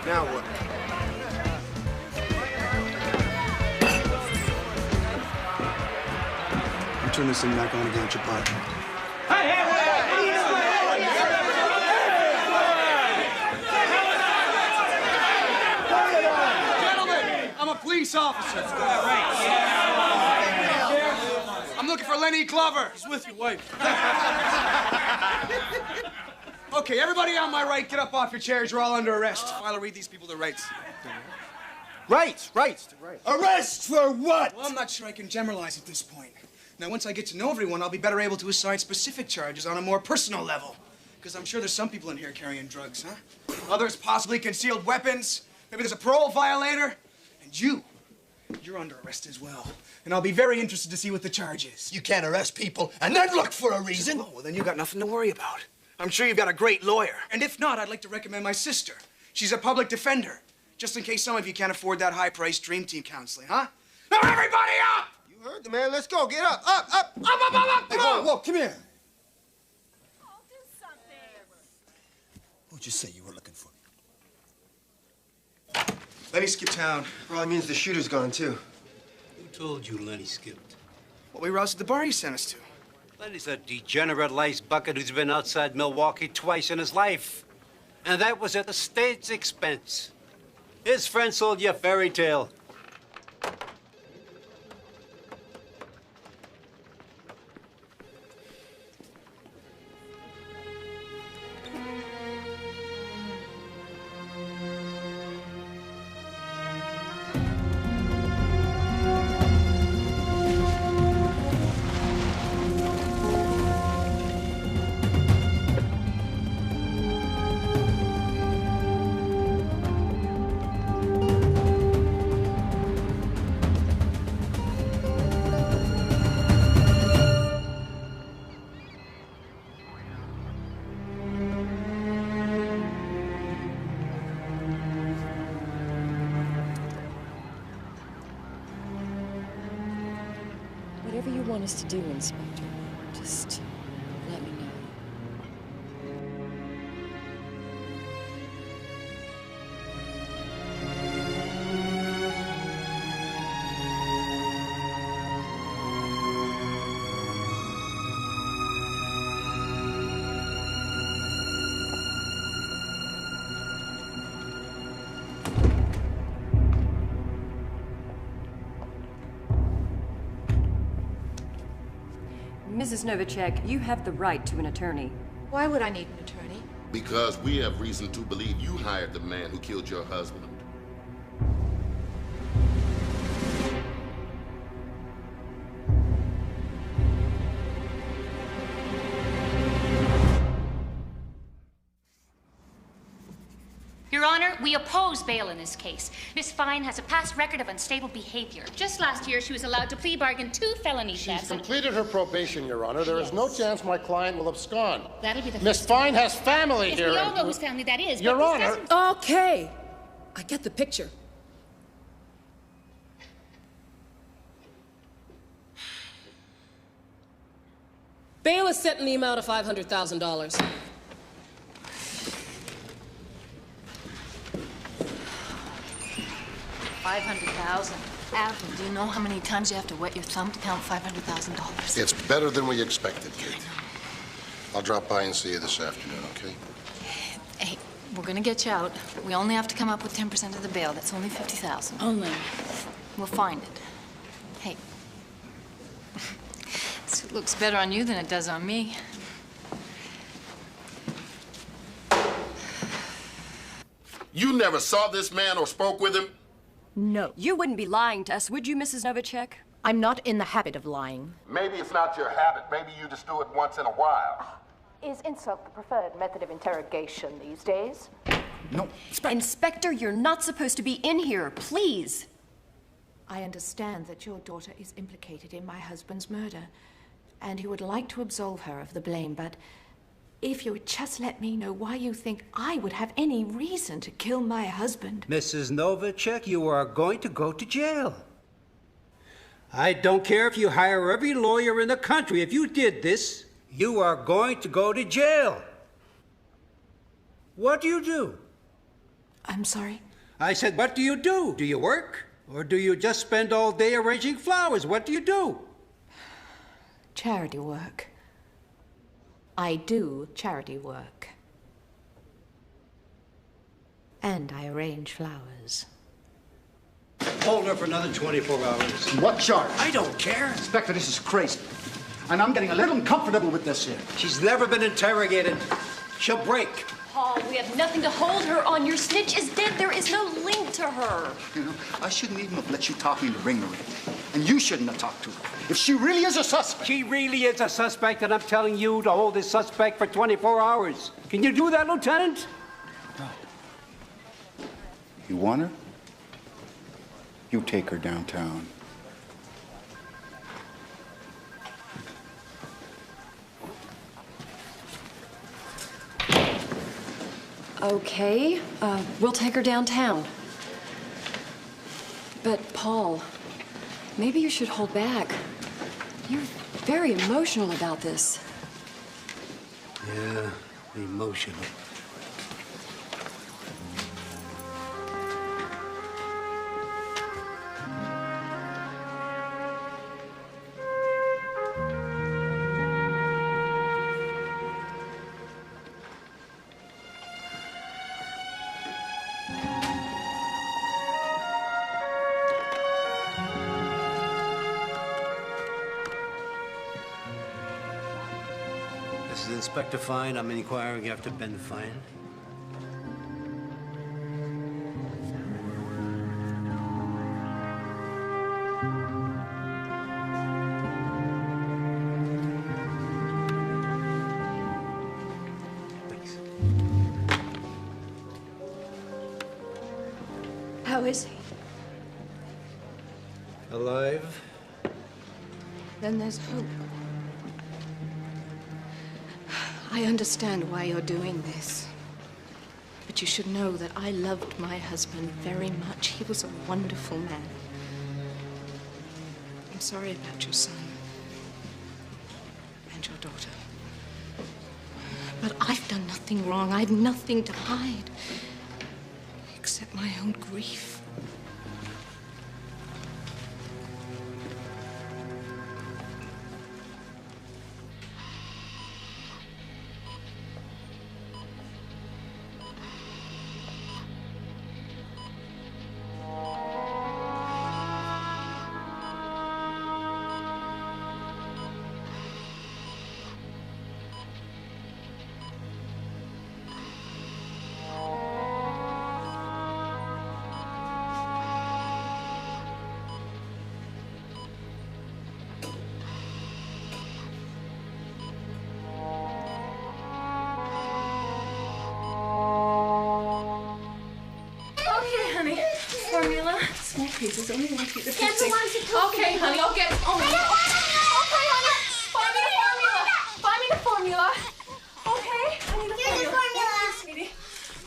Now what? You turn this thing back on again at your body. Gentlemen, I'm a police officer. I'm looking for Lenny Glover. He's with your wife. Okay, everybody on my right, get up off your chairs. You're all under arrest. While I read these people their rights. Right. Arrest for what? Well, I'm not sure I can generalize at this point. Now, once I get to know everyone, I'll be better able to assign specific charges on a more personal level. Because I'm sure there's some people in here carrying drugs, huh? Others possibly concealed weapons. Maybe there's a parole violator. And you're under arrest as well. And I'll be very interested to see what the charge is. You can't arrest people and then look for a reason. Oh, well, then you got nothing to worry about. I'm sure you've got a great lawyer. And if not, I'd like to recommend my sister. She's a public defender. Just in case some of you can't afford that high-priced Dream Team counseling, huh? Now, everybody up! You heard the man. Let's go. Get up. Up. Up! Come on! Whoa, come here. Oh, do something. Who'd you say you were looking for? Lenny skipped town. Probably means the shooter's gone, too. Who told you Lenny skipped? Well, we roused at the bar he sent us to. Lenny's a degenerate lice bucket who's been outside Milwaukee twice in his life. And that was at the state's expense. His friend sold you a fairy tale. want us to do, Inspector? Just let me know. Mrs. Novacek, you have the right to an attorney. Why would I need an attorney? Because we have reason to believe you hired the man who killed your husband. Your Honor, we oppose bail in this case. Miss Fine has a past record of unstable behavior. Just last year, she was allowed to plea bargain 2 felony She's thefts. completed her probation, Your Honor. There is no chance my client will abscond. That'll be the Miss first Fine has family Yes, here. we all and- know whose family that is. Your but this Honor. doesn't- Okay. I get the picture. Bail is set in the amount of $500,000. $500,000. Alvin, do you know how many times you have to wet your thumb to count $500,000? It's better than we expected, Kate. I'll drop by and see you this afternoon, okay? Hey, we're gonna get you out. We only have to come up with 10% of the bail. That's only $50,000. Only. We'll find it. Hey, this looks better on you than it does on me. You never saw this man or spoke with him? No. You wouldn't be lying to us, would you, Mrs. Novacek? I'm not in the habit of lying. Maybe it's not your habit. Maybe you just do it once in a while. Is insult the preferred method of interrogation these days? No. Inspector, you're not supposed to be in here, please. I understand that your daughter is implicated in my husband's murder, and you would like to absolve her of the blame, but if you would just let me know why you think I would have any reason to kill my husband. Mrs. Novacek, you are going to go to jail. I don't care if you hire every lawyer in the country. If you did this, you are going to go to jail. What do you do? I'm sorry? I said, what do you do? Do you work? Or do you just spend all day arranging flowers? What do you do? Charity work. I do charity work. And I arrange flowers. Hold her for another 24 hours. What charge? I don't care. Inspector, this is crazy. And I'm getting a little uncomfortable with this here. She's never been interrogated. She'll break. Paul, we have nothing to hold her on. Your snitch is dead. There is no link to her. You know, I shouldn't even have let you talk me into bringing her in. And you shouldn't have talked to her. If she really is a suspect. She really is a suspect, and I'm telling you to hold this suspect for 24 hours. Can you do that, Lieutenant? No. You want her? You take her downtown. Okay, we'll take her downtown. But, Paul, maybe you should hold back. You're very emotional about this. Yeah, emotional. This is Inspector Fine. I'm inquiring after Ben Fine. How is he? Alive? Then there's hope. I understand why you're doing this. But you should know that I loved my husband very much. He was a wonderful man. I'm sorry about your son. your daughter. But I've done nothing wrong. I've nothing to hide. Except my own grief. Small pieces, only one piece. Get the ones you took. Okay, honey, I'll get. Oh, okay, honey. Find me the formula. Find me the formula. Okay, I need the formula. Here's the formula. Here, sweetie.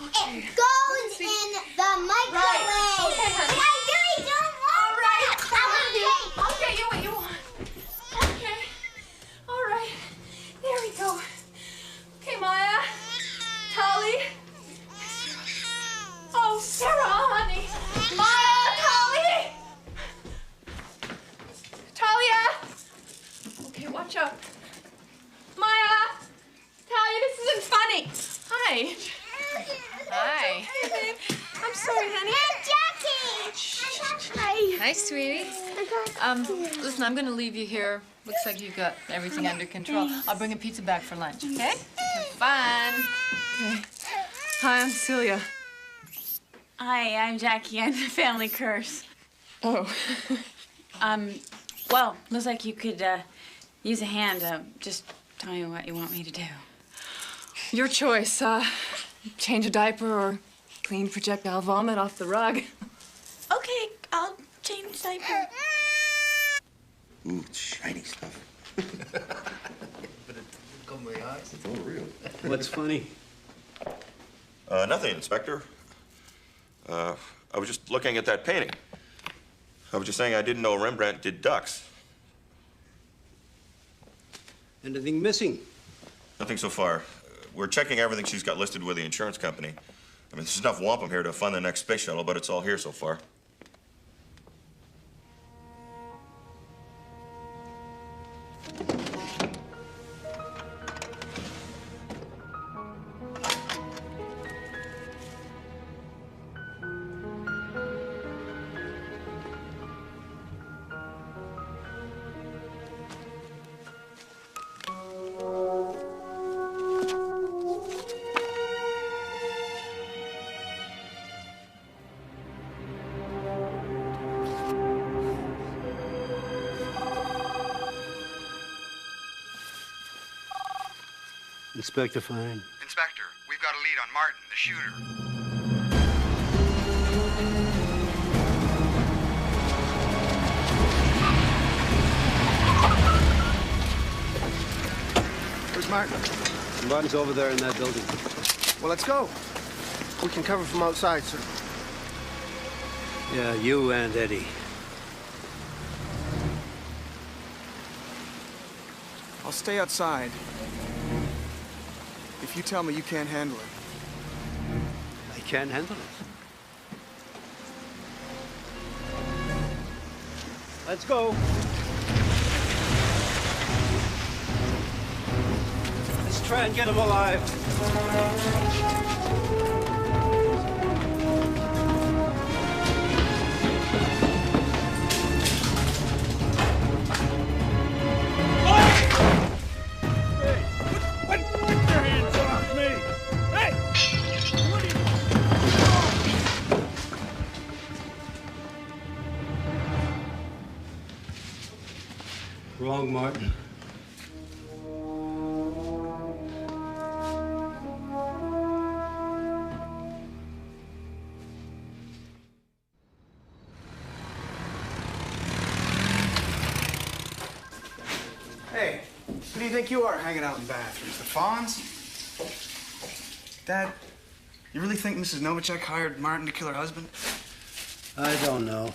Okay. It goes in the microwave. Right. Okay, honey. I really don't want All right. that. I'll get you what you want. Okay. All right. There we go. Okay, Maya. Tali. Oh, Sarah, honey. Maya, Tali. Talia. Okay, watch out. Maya. Talia, this isn't funny. Hi. Hi. Hey, babe. I'm sorry, honey. Jackie. Hi. Hi, sweetie. Listen, I'm gonna leave you here. Looks like you've got everything under control. I'll bring a pizza back for lunch, okay? Have fun. Okay. Hi, I'm Celia. Hi, I'm Jackie. I'm the family curse. Oh. Well, looks like you could use a hand. Just tell me what you want me to do. Your choice. Change a diaper or clean projectile vomit off the rug. Okay, I'll change diaper. Ooh, it's shiny stuff. But it come my eyes. It's all real. What's funny? Nothing, Inspector. I was just looking at that painting. I was just saying I didn't know Rembrandt did ducks. Anything missing? Nothing so far. We're checking everything she's got listed with the insurance company. I mean, there's enough wampum here to fund the next space shuttle, but it's all here so far. Inspector Fine. Inspector, we've got a lead on Martin, the shooter. Where's Martin? Martin's over there in that building. Well, let's go. We can cover from outside, sir. Yeah, you and Eddie. I'll stay outside. If you tell me you can't handle it. I can't handle it. Let's go. Let's try and get him alive. Wrong, Martin. Hey, who do you think you are hanging out in bathrooms? The Fawns? Dad, you really think Mrs. Novacek hired Martin to kill her husband? I don't know.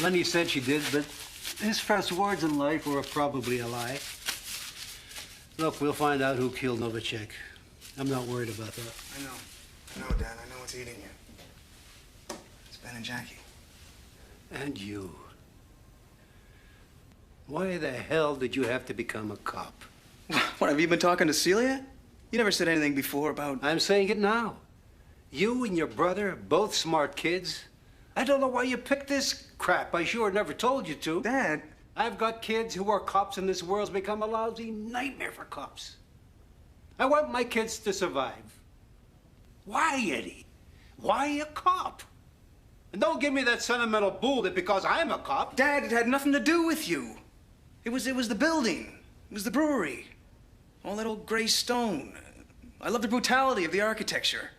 Lenny said she did, but his first words in life were probably a lie. Look, we'll find out who killed Novacek. I'm not worried about that. I know, Dad. I know what's eating you. It's Ben and Jackie. And you. Why the hell did you have to become a cop? What, have you been talking to Celia? You never said anything before about... I'm saying it now. You and your brother, both smart kids. I don't know why you picked this crap. I sure never told you to. Dad. I've got kids who are cops, and this world's become a lousy nightmare for cops. I want my kids to survive. Why, Eddie? Why a cop? And don't give me that sentimental bull that because I'm a cop. Dad, it had nothing to do with you. It was the building. It was the brewery. All that old gray stone. I love the brutality of the architecture.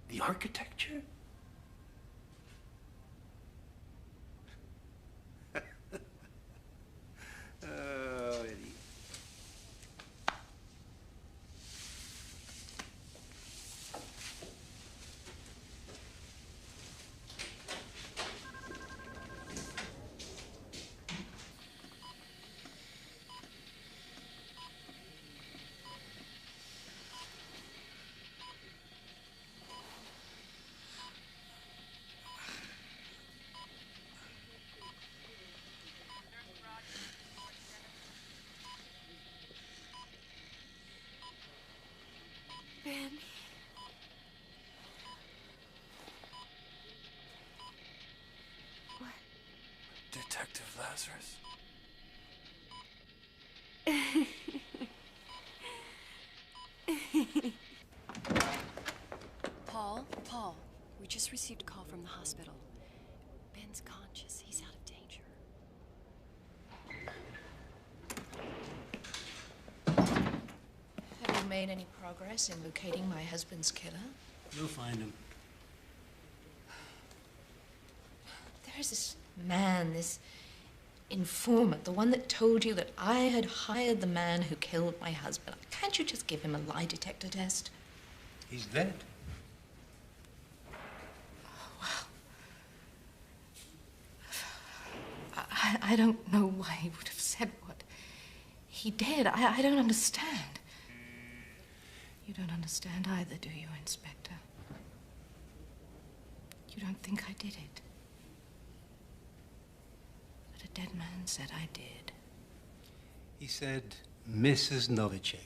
The architecture? Oh, Eddie. Ben. What? Detective Lazarus. Paul, we just received a call from the hospital. Ben's conscious. He's out of danger. Have you made any progress in locating my husband's killer? You'll find him. There's this man, this informant, the one that told you that I had hired the man who killed my husband. Can't you just give him a lie detector test? He's dead. I don't know why he would have said what he did. I don't understand. You don't understand either, do you, Inspector? You don't think I did it. But a dead man said I did. He said, Mrs. Novacek.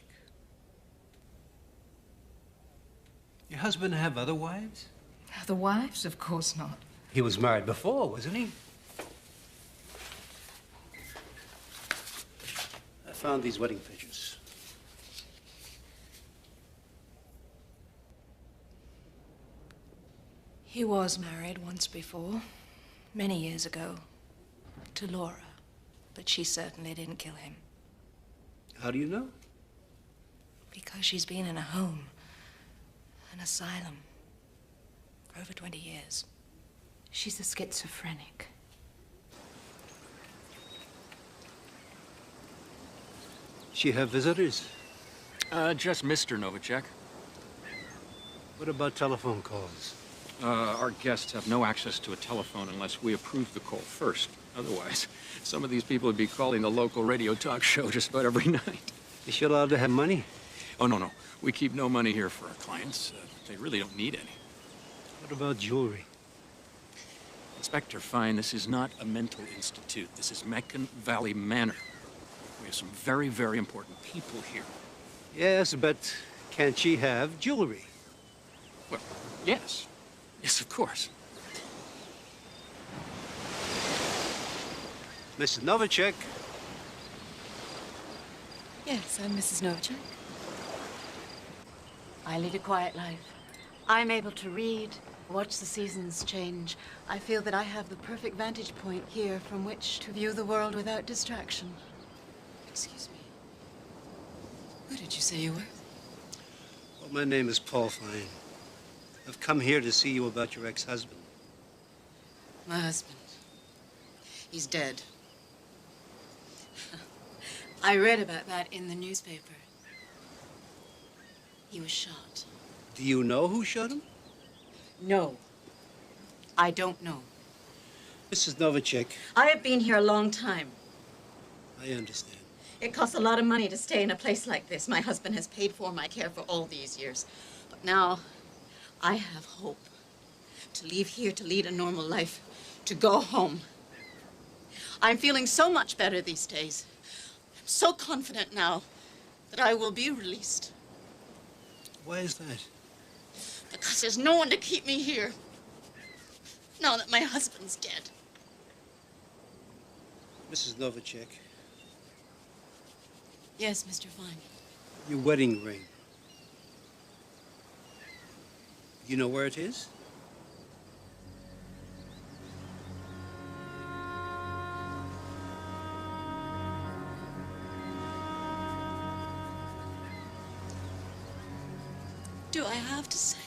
Your husband have other wives? Other wives? Of course not. He was married before, wasn't he? I found these wedding pictures. He was married once before, many years ago, to Laura, but she certainly didn't kill him. How do you know? Because she's been in a home, an asylum, for over 20 years. She's a schizophrenic. She have visitors? Just Mr. Novacek. What about telephone calls? Our guests have no access to a telephone unless we approve the call first. Otherwise, some of these people would be calling the local radio talk show just about every night. Is she allowed to have money? Oh, no. We keep no money here for our clients. They really don't need any. What about jewelry? Inspector Fine, this is not a mental institute. This is Meccan Valley Manor. We have some very, very important people here. Yes, but can't she have jewelry? Well, yes. Yes, of course. Mrs. Novacek. Yes, I'm Mrs. Novacek. I lead a quiet life. I'm able to read, watch the seasons change. I feel that I have the perfect vantage point here from which to view the world without distraction. Excuse me. Who did you say you were? Well, my name is Paul Fine. I've come here to see you about your ex-husband. My husband. He's dead. I read about that in the newspaper. He was shot. Do you know who shot him? No. I don't know. Mrs. Novacek, I have been here a long time. I understand. It costs a lot of money to stay in a place like this. My husband has paid for my care for all these years. But now, I have hope. To leave here, to lead a normal life, to go home. I'm feeling so much better these days. I'm so confident now that I will be released. Why is that? Because there's no one to keep me here. Now that my husband's dead. Mrs. Novacek, Yes, Mr. Fine. your wedding ring. You know where it is? Do I have to say?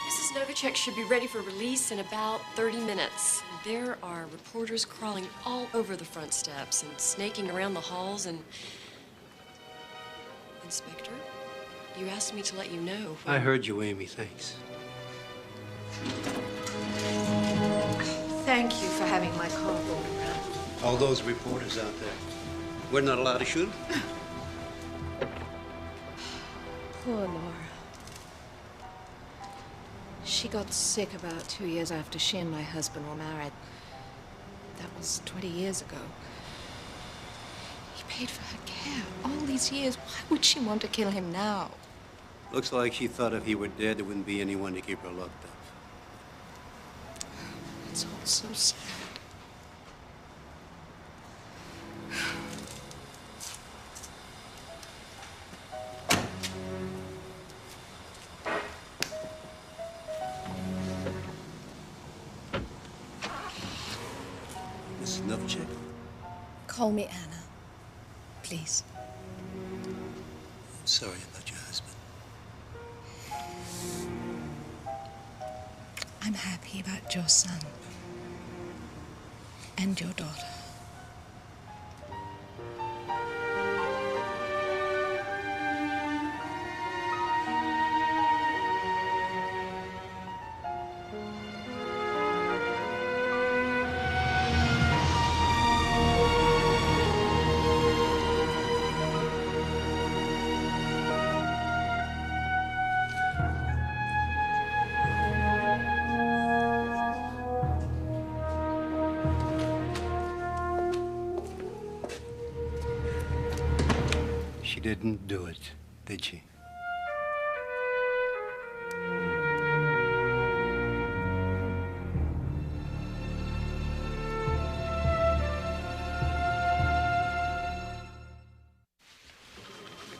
Mrs. Novacek should be ready for release in about 30 minutes. There are reporters crawling all over the front steps and snaking around the halls and... Inspector, you asked me to let you know. I heard you, Amy. Thanks. Thank you for having my car brought around. All those reporters out there. We're not allowed to shoot? Poor Laura. She got sick about 2 years after she and my husband were married. That was 20 years ago. He paid for her care all these years. Why would she want to kill him now? Looks like she thought if he were dead, there wouldn't be anyone to keep her locked up. It's all so sad. Mrs. Novacek? Call me Anna, please. I'm sorry about your husband. I'm happy about your son and your daughter. She didn't do it, did she?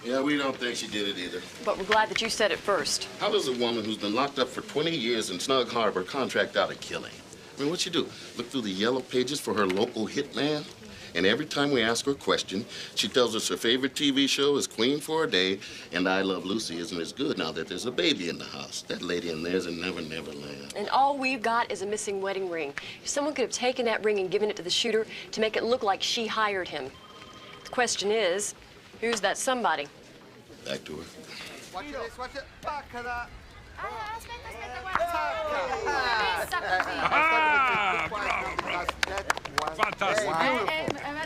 Yeah, we don't think she did it either. But we're glad that you said it first. How does a woman who's been locked up for 20 years in Snug Harbor contract out a killing? I mean, what'd she do? Look through the yellow pages for her local hitman? And every time we ask her a question, she tells us her favorite TV show is Queen for a Day, and I Love Lucy isn't as good now that there's a baby in the house. That lady in there's a Never Never Land. And all we've got is a missing wedding ring. If someone could have taken that ring and given it to the shooter to make it look like she hired him. The question is, who's that somebody? Back to her. Watch this, watch it. Baccala. Ah, bravo. Fantastic.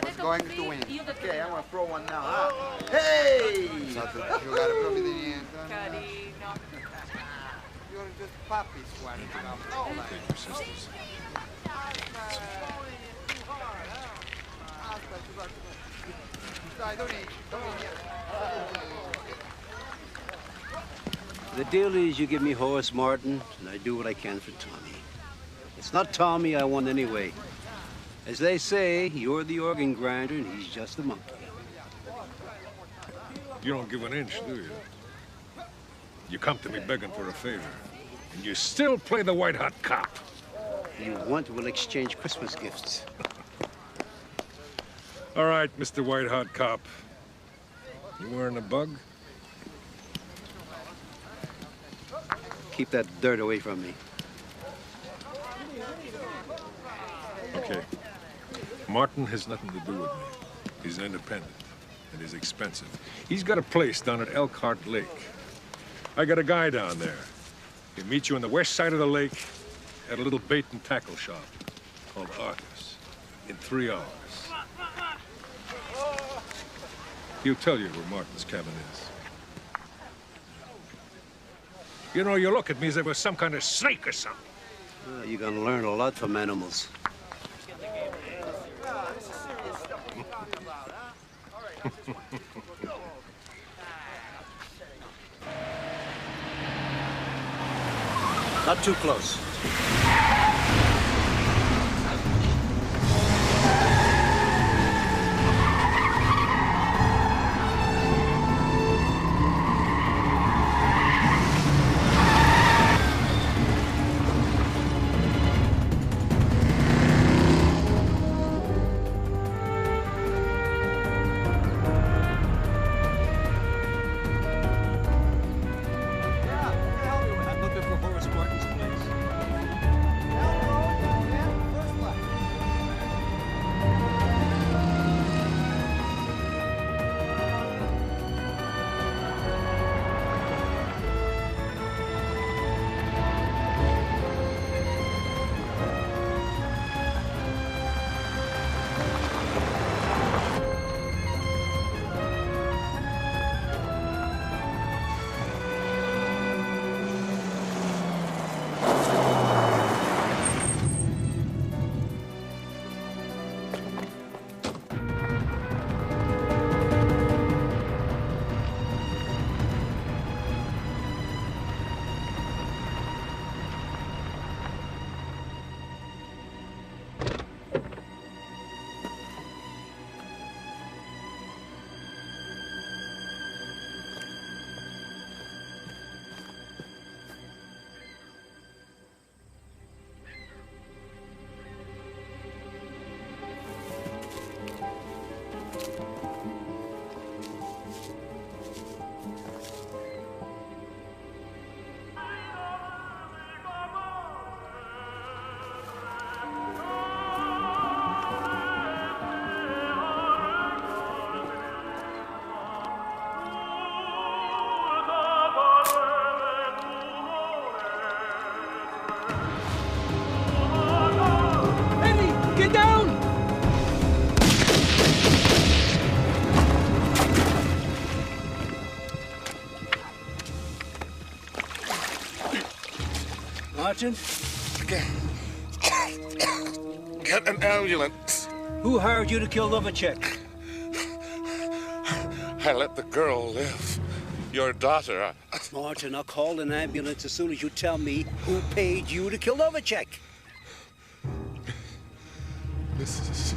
Who's going to win? Okay, I'm gonna throw one now. Huh? Hey! Giocare proprio di niente. Carino. You're just puppies, guarda. No, Dai, don't eat. The deal is you give me Horace Martin, and I do what I can for Tommy. It's not Tommy I want anyway. As they say, you're the organ grinder, and he's just a monkey. You don't give an inch, do you? You come to me begging for a favor, and you still play the white-hot cop. You want, we'll exchange Christmas gifts. All right, Mr. White-hot cop. You wearing a bug? keep that dirt away from me. Okay. Martin has nothing to do with me. He's independent, and he's expensive. He's got a place down at Elkhart Lake. I got a guy down there. He'll meet you on the west side of the lake at a little bait and tackle shop called Arthur's in 3 hours. He'll tell you where Martin's cabin is. You know, you look at me as if I was some kind of snake or something. You're gonna learn a lot from animals. Not too close. Get down! Martin? Get an ambulance. Who hired you to kill Novacek? I let the girl live. Your daughter. Martin, I'll call an ambulance as soon as you tell me who paid you to kill Novacek. Mrs.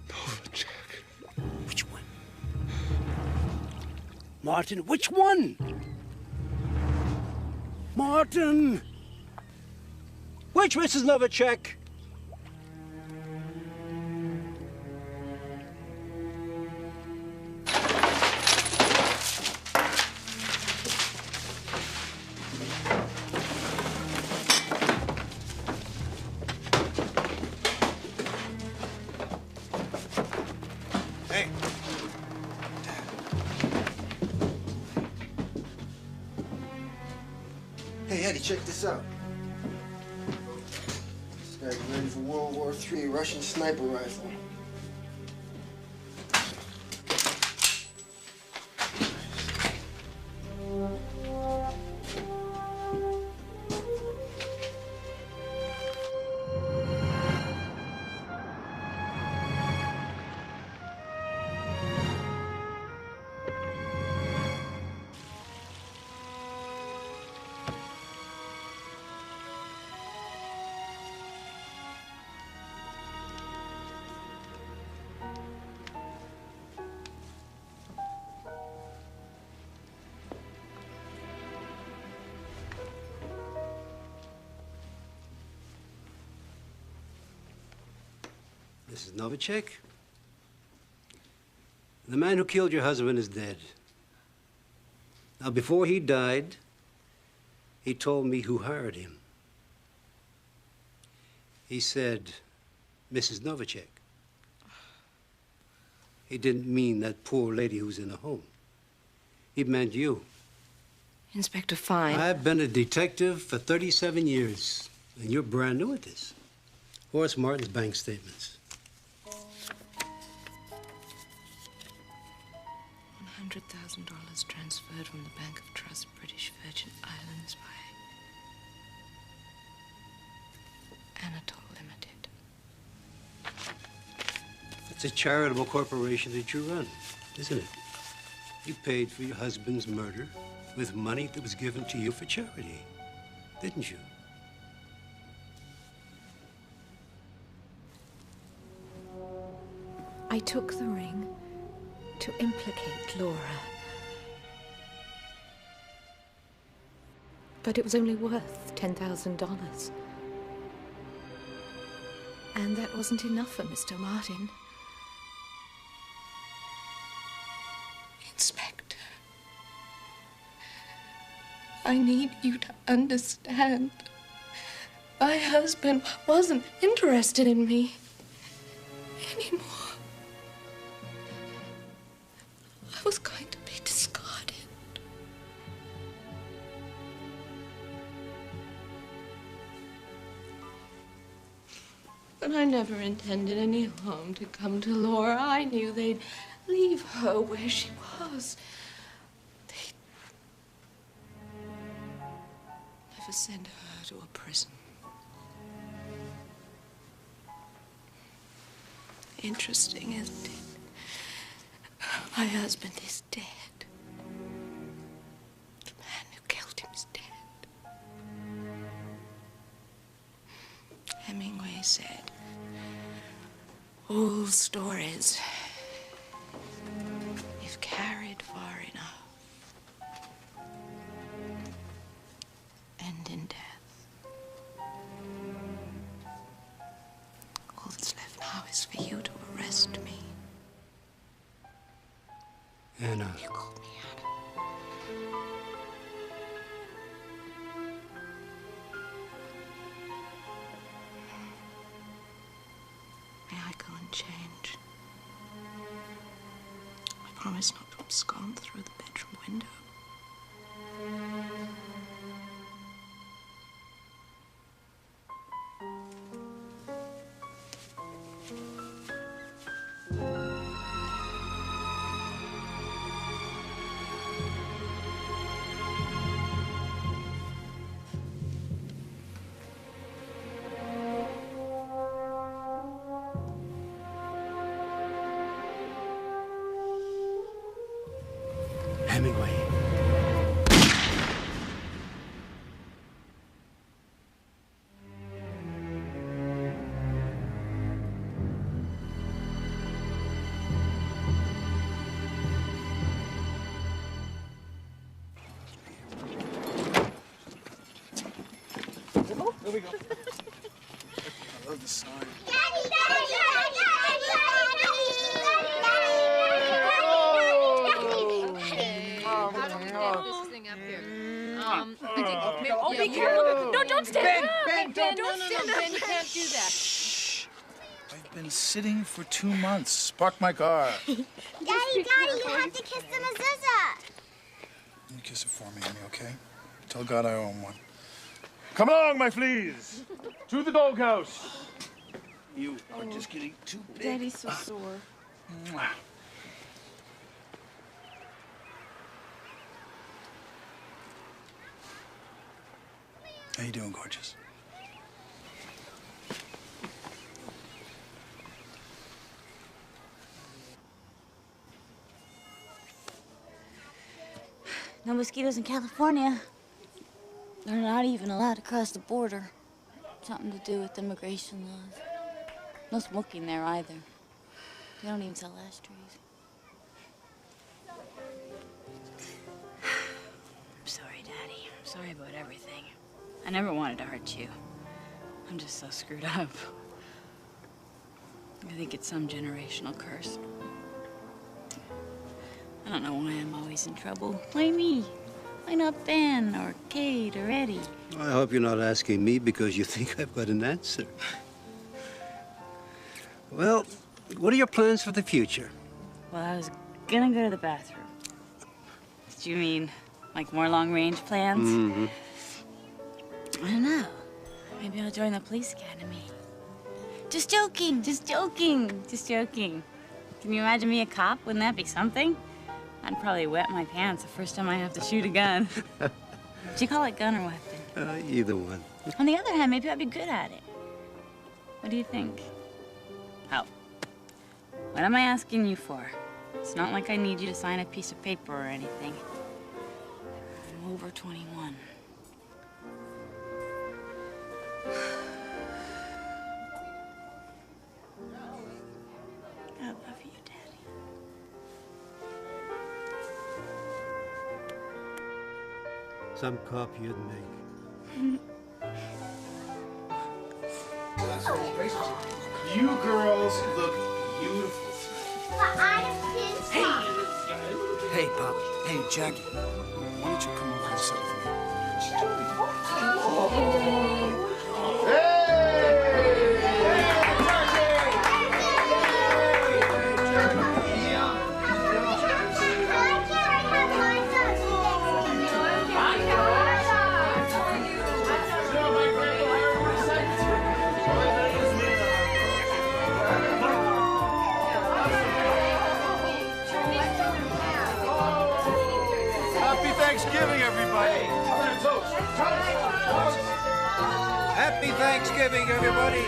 Novacek. Which one? Martin, which one? Martin! Which Mrs. Novacek? Hey. Hey, Eddie, check this out. This guy's ready for World War III Russian sniper rifle. Mrs. Novacek? The man who killed your husband is dead. Now, before he died, He told me who hired him. He said, Mrs. Novacek. He didn't mean that poor lady who's in the home. He meant you. Inspector Fine. I've been a detective for 37 years, and you're brand new at this. Horace Martin's bank statements. $100,000 transferred from the Bank of Trust, British Virgin Islands by Anatole Limited. It's a charitable corporation that you run, isn't it? You paid for your husband's murder with money that was given to you for charity, didn't you? I took the ring to implicate Laura. But it was only worth $10,000. And that wasn't enough for Mr. Martin. Inspector, I need you to understand. My husband wasn't interested in me anymore. I was going to be discarded. But I never intended any harm to come to Laura. I knew they'd leave her where she was. They'd never send her to a prison. Interesting, isn't it? My husband is dead. The man who killed him is dead. Hemingway said, all stories, if carried far enough, end in death. All that's left now is for you to arrest me. Anna. You called me Anna. May I go and change? I promise not to abscond through the bedroom window. Hemingway. Here we go. I love the sign. Daddy, Daddy, Daddy, This thing up here. Oh, be careful. No, don't stand up. Ben, Ben, No, Ben, you can't do that. I've been sitting for 2 months. Park my car. Daddy, you have to kiss the mezuzah. You kiss it for me, Amy, okay? Tell God I owe him one. Come along, my fleas. To the doghouse. You are just getting too big. Daddy's so sore. Mwah. How you doing, gorgeous? No mosquitoes in California. They're not even allowed to cross the border. Something to do with immigration laws. No smoking there either. They don't even sell ashtrays. I'm sorry, Daddy. I'm sorry about everything. I never wanted to hurt you. I'm just so screwed up. I think it's some generational curse. I don't know why I'm always in trouble. Why me? Why not Ben or Kate or Eddie? I hope you're not asking me because you think I've got an answer. Well, what are your plans for the future? Well, I was gonna go to the bathroom. Do you mean like more long-range plans? Mm-hmm. I don't know. Maybe I'll join the police academy. Just joking, just joking, just joking. Can you imagine me a cop? Wouldn't that be something? I'd probably wet my pants the first time I have to shoot a gun. Do you call it gun or weapon? Either one. On the other hand, maybe I'd be good at it. What do you think? Oh. What am I asking you for? It's not like I need you to sign a piece of paper or anything. I'm over 21. I love you, Daddy. Some cop you'd make. You girls look beautiful But I have pins. Hey, Pop. Hey, Jackie. Why don't you come over and sit with me? Happy Thanksgiving, everybody. Happy Thanksgiving, everybody.